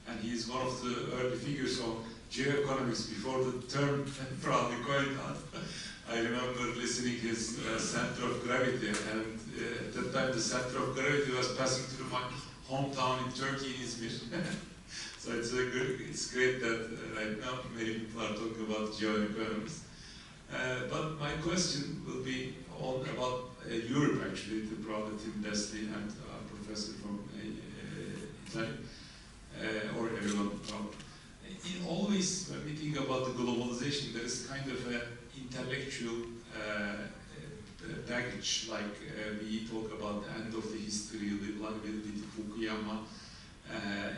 and he is one of the early figures of geoeconomics before the term probably coined on. I remember listening to his center of gravity, and at that time the center of gravity was passing through my hometown in Turkey, in Izmir. So it's great that right now many people are talking about geoeconomics. But my question will be all about Europe, actually, to probably Tim Leslie and our professor from Italy, or everyone probably. In always, when we think about the globalization, there is kind of an intellectual baggage, like we talk about the end of the history with Fukuyama,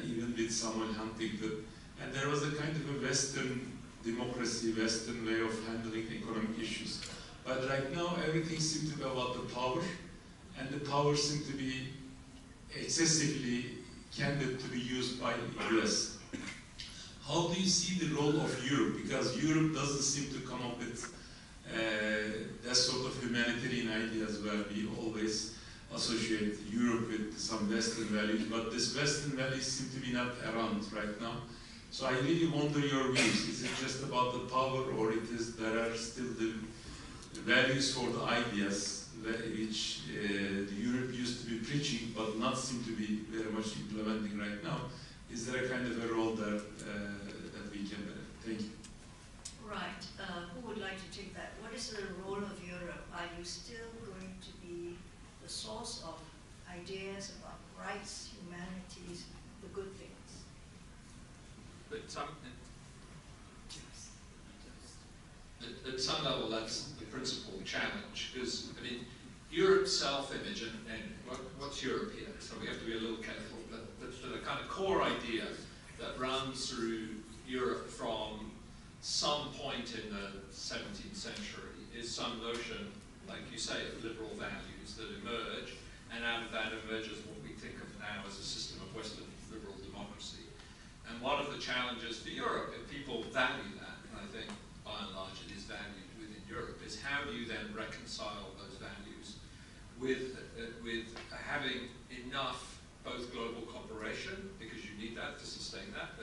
even with Samuel Huntington. And there was a kind of a Western democracy, Western way of handling economic issues. But right now, everything seems to be about the power, and the power seems to be excessively candid to be used by the US. How do you see the role of Europe? Because Europe doesn't seem to come up with that sort of humanitarian ideas where we always associate Europe with some Western values, but this Western values seem to be not around right now. So I really wonder your views. Is it just about the power, or there are still the values for the ideas which Europe used to be preaching, but not seem to be very much implementing right now? Is there a kind of a role there that we can benefit? Thank you. Right. Who would like to take that? What is the role of Europe? Are you still going to be the source of ideas about rights, humanities, the good things? But at some level, that's the principal challenge, because I mean, Europe's self-image, and what's Europe here? So we have to be a little careful. But the kind of core idea that runs through Europe from some point in the 17th century is some notion, like you say, of liberal values that emerge, and out of that emerges what we think of now as a system of Western liberal democracy. And one of the challenges for Europe, if people value that, and I think by and large it is valued within Europe, is how do you then reconcile those values with having enough both global cooperation, because you need that to sustain that.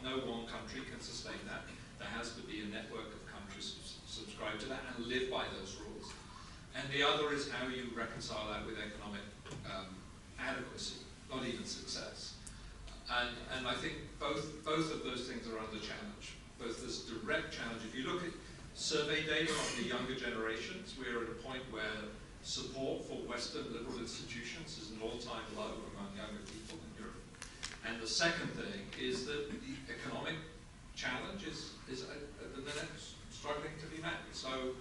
No one country can sustain that. There has to be a network of countries who subscribe to that and live by those rules. And the other is how you reconcile that with economic adequacy, not even success. And I think both of those things are under challenge. Both this direct challenge, if you look at survey data on the younger generations, we're at a point where support for Western liberal institutions is an all-time low among younger people in Europe. And the second thing is that the economic challenge is at the minute struggling to be met. So,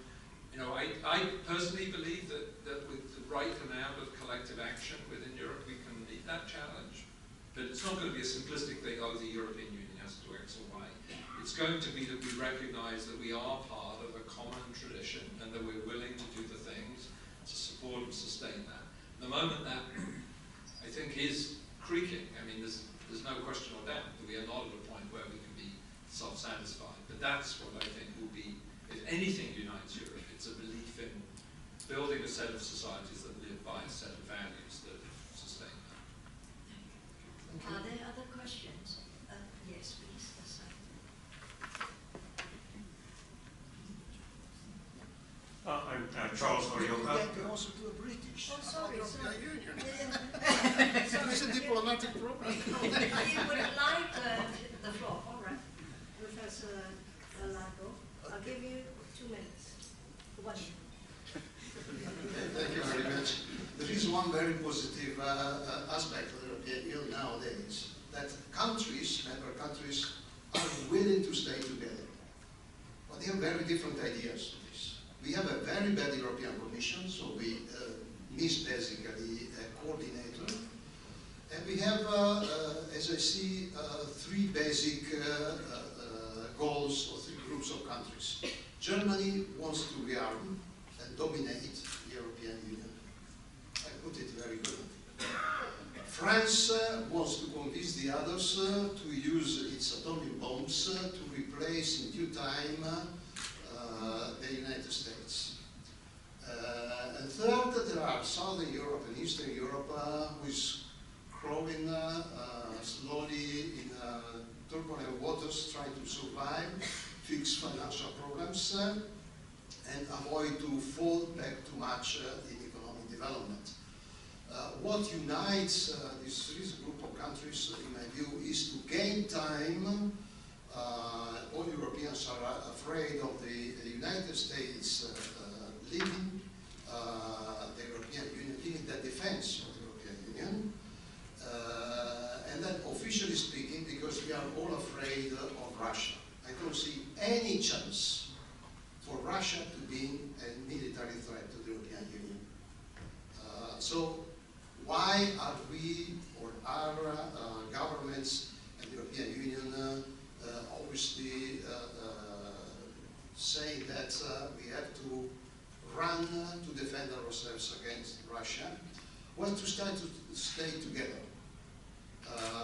you know, I personally believe that with the right amount of collective action within Europe, we can meet that challenge. But it's not going to be a simplistic thing, oh, the European Union has to do X or Y. It's going to be that we recognize that we are part of a common tradition and that we're willing to do the things to support and sustain that. The moment that, I think, is creaking, I mean, there's no question or doubt that we are not at a point where we can be self-satisfied. But that's what I think will be, if anything unites Europe, it's a belief in building a set of societies that live by a set of values that sustain that. Are there other questions? Yes, please. I'm Charles Orioka. That can also do a British. Oh, sorry. Union. Yeah. Sorry. It's a diplomatic problem. You would like the floor. All right. Professor Lago, I'll give you 2 minutes. 1 minute. Thank you very much. There is one very positive aspect of the European Union nowadays, that countries, member countries, are willing to stay together. But they have very different ideas on this. We have a very bad European Commission, so we miss basically a coordinator. And we have, as I see, three basic goals or three groups of countries. Germany wants to rearm and dominate the European Union. I put it very good. France wants to convince the others to use its atomic bombs to replace in due time the United States. And third, there are Southern Europe and Eastern Europe, who is crawling slowly in turbulent waters, trying to survive, fix financial problems, and avoid to fall back too much in economic development. What unites this group of countries, in my view, is to gain time. All Europeans are afraid of the United States leaving the European Union, leaving the defense of the European Union. And then officially speaking, because we are all afraid of Russia, I don't see any chance for Russia to be a military threat to the European Union. So why are we, or our governments and the European Union obviously saying that we have to run to defend ourselves against Russia? Well, to start to stay together.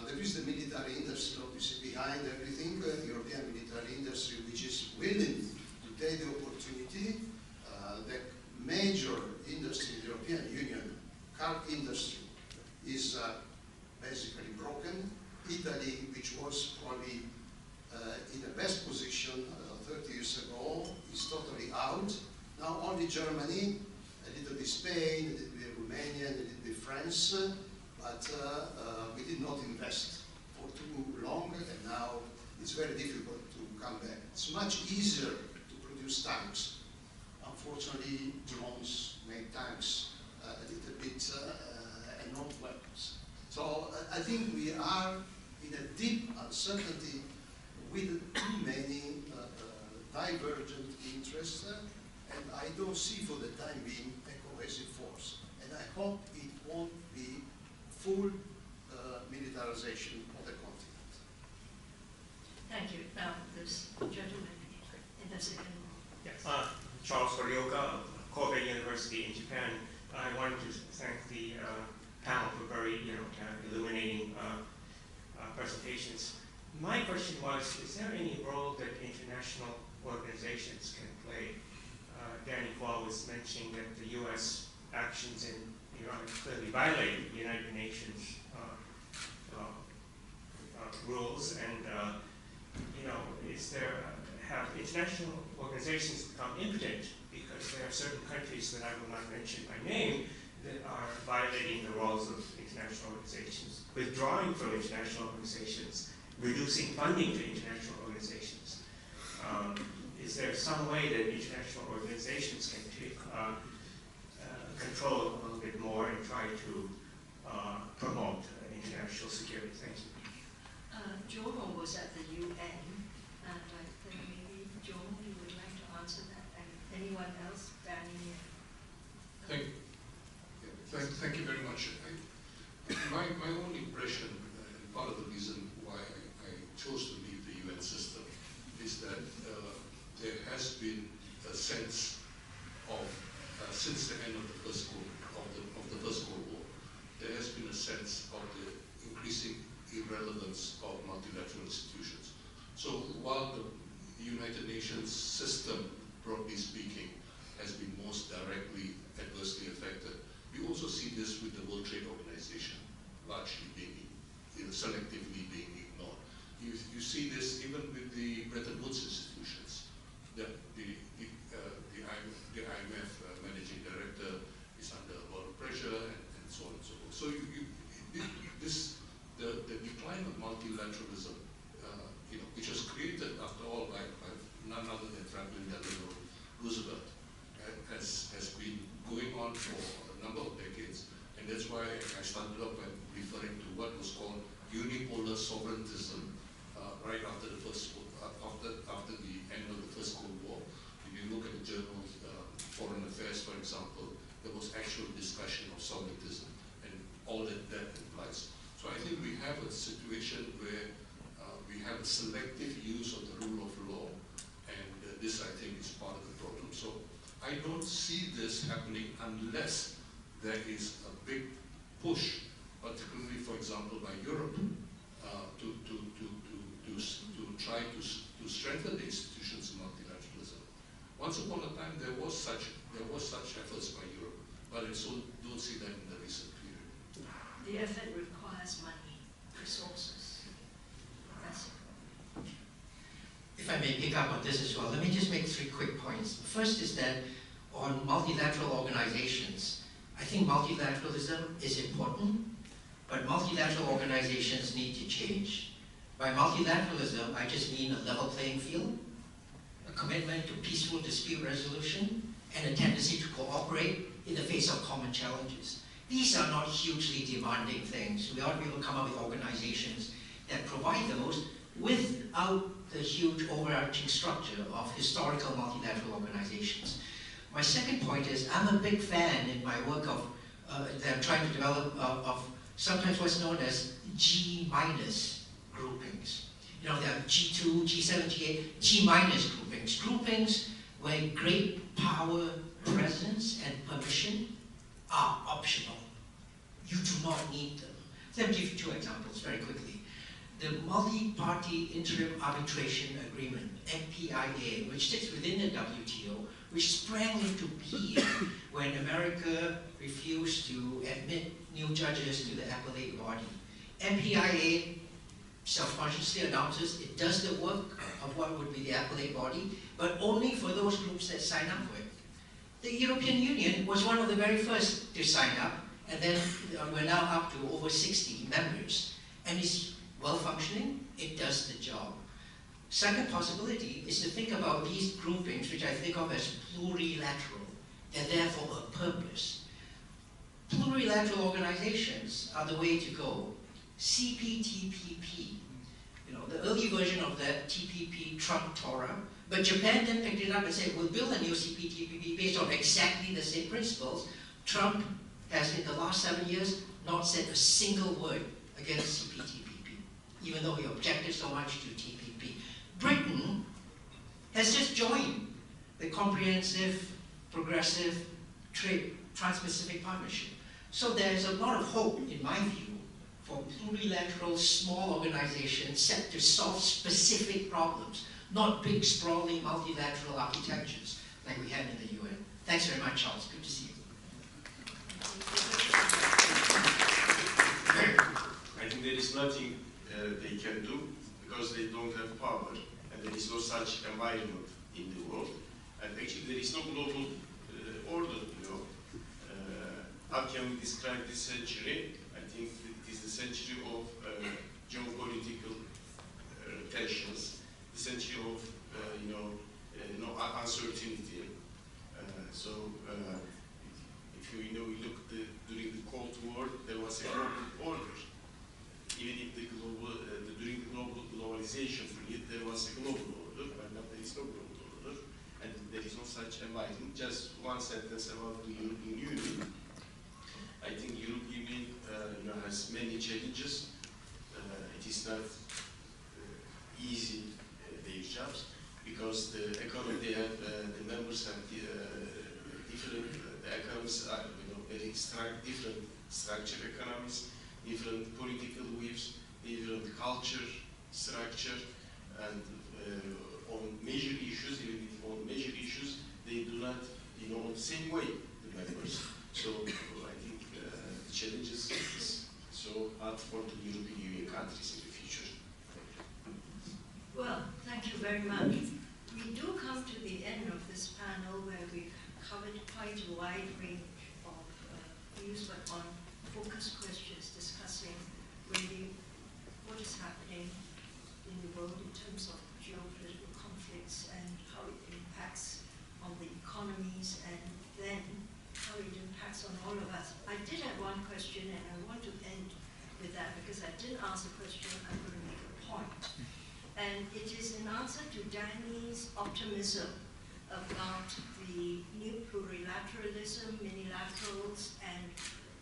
There is the military industry obviously behind everything, the European military industry, which is willing to take the opportunity. The major industry in the European Union, car industry, is basically broken. Italy, which was probably in the best position 30 years ago, is totally out. Now only Germany, a little bit Spain, a little bit Romania, a little bit France, but we did not invest for too long, and now it's very difficult to come back. It's much easier to produce tanks. Unfortunately, drones make tanks a little bit and not weapons. So I think we are in a deep uncertainty with too many divergent interests, and I don't see for the time being a cohesive force. And I hope it won't be full militarization of the continent. Thank you. Now, this gentleman in the second row. Yes. Charles Horioka of Kobe University in Japan. I wanted to thank the panel for very illuminating presentations. My question was, is there any role that international organizations can play? Danny Quall was mentioning that the U.S. actions in Iran clearly violate the United Nations rules, and have international organizations become impotent because there are certain countries that I will not mention by name that are violating the roles of international organizations, withdrawing from international organizations, reducing funding to international organizations. Is there some way that international organizations can take control a little bit more and try to promote international security? Thank you. Jomo was at the UN, and I think maybe Jomo, you would like to answer that, and anyone else, Danny? Thank you very much. My own impression, and part of the reason why I chose to leave the UN system, is that there has been a sense of, since the end of the First World War, there has been a sense of the increasing irrelevance of multilateral institutions. So while the United Nations system, broadly speaking, has been most directly adversely affected, we also see this with the World Trade Organization largely being, selectively being ignored. You see this even with the Bretton Woods institutions. The IMF managing director is under a lot of pressure, and so on and so forth. So the decline of multilateralism, which was created after all by none other than Franklin Delano Roosevelt, has been going on for a number of decades, and that's why I started off by referring to what was called unipolar sovereigntism right after the after the end of the First World War. If you look at the journals, Foreign Affairs, for example, there was actual discussion of sovereigntism and all that implies. have a situation where we have a selective use of the rule of law, and this, I think, is part of the problem. So I don't see this happening unless there is a big push, particularly, for example, by Europe, to try to strengthen the institutions of multilateralism. Once upon a time, there was such efforts by Europe, but I don't see that in the recent period. The effort requires money, resources. That's it. If I may pick up on this as well, let me just make 3 quick points. The first is that on multilateral organizations, I think multilateralism is important, but multilateral organizations need to change. By multilateralism, I just mean a level playing field, a commitment to peaceful dispute resolution, and a tendency to cooperate in the face of common challenges. These are not hugely demanding things. We ought to be able to come up with organizations that provide those without the huge overarching structure of historical multilateral organizations. My second point is, I'm a big fan in my work of, that I'm trying to develop, of sometimes what's known as G- groupings. You know, there are G2, G7, G8, G- groupings where great power, presence, and permission are optional. You do not need them. Let me give you 2 examples very quickly. The Multi-Party Interim Arbitration Agreement, MPIA, which sits within the WTO, which sprang into being when America refused to admit new judges to the appellate body. MPIA self-consciously announces it does the work of what would be the appellate body, but only for those groups that sign up for it. The European Union was one of the very first to sign up, and then we're now up to over 60 members. And it's well-functioning, it does the job. Second possibility is to think about these groupings, which I think of as plurilateral. They're there for a purpose. Plurilateral organizations are the way to go. CPTPP, you know, the early version of that TPP trumped Torah, but Japan then picked it up and said, we'll build a new CPTPP based on exactly the same principles. Trump has, in the last 7 years, not said a single word against CPTPP, even though he objected so much to TPP. Britain has just joined the Comprehensive Progressive Trade Trans-Pacific Partnership. So there's a lot of hope, in my view, for plurilateral small organizations set to solve specific problems, not big sprawling multilateral architectures like we had in the UN. Thanks very much, Charles. Good to see you. I think there is nothing they can do because they don't have power and there is no such environment in the world. And actually there is no global order, you know. How can we describe this century? I think it is the century of geopolitical tensions, the century of uncertainty. If you know, we look during the Cold War, there was a global order. Even if during the globalization period, there was a global order, but now there is no global order, and there is no such environment. Just one sentence about the European Union. I think European Union has many challenges. It is not easy their jobs because the economy they have, the members have different. The economies are very different structure economies, different political views, different culture structure, and on major issues, even on major issues, they do not the same way the members. So I think the challenges is so hard for the European Union countries in the future. Well, thank you very much. We do come to the end of this panel where we've covered quite a wide range of views, but on focus questions discussing really what is happening in the world in terms of geopolitical conflicts and how it impacts on the economies and then how it impacts on all of us. I did have one question and I want to end with that because I didn't ask a question, I'm going to make a point. And it is in answer to Danny's optimism about the new plurilateralism, minilaterals, and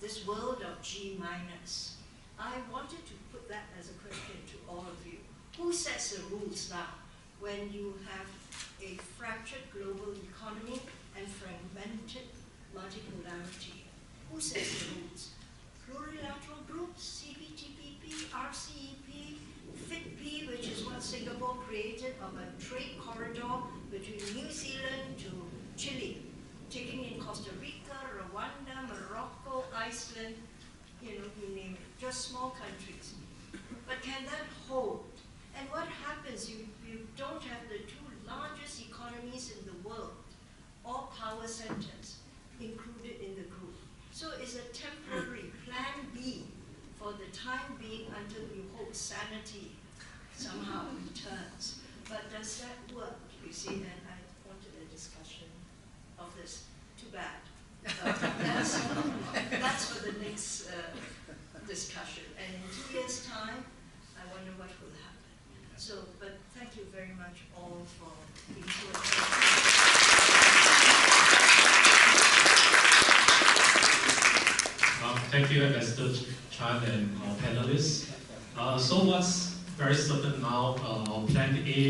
this world of G-. I wanted to put that as a question to all of you. Who sets the rules now when you have a fractured global economy and fragmented multipolarity? Who sets the rules? Plurilateral groups, CPTPP, RCEP, FITP, which is what Singapore created, of a trade corridor between New Zealand to Chile, taking in Costa Rica, Rwanda, Morocco, Iceland, you name it, just small countries. But can that hold? And what happens, you don't have the two largest economies in the world, all power centers, included in the group. So it's a temporary plan B for the time being until you hope sanity somehow returns. But does that work? You see, and I wanted a discussion of this. Too bad. That's for the next discussion. And in 2 years' time, I wonder what will happen. So, but thank you very much all for being so Thank you, Ambassador Chan and our panelists. So what's very certain now, our Plan A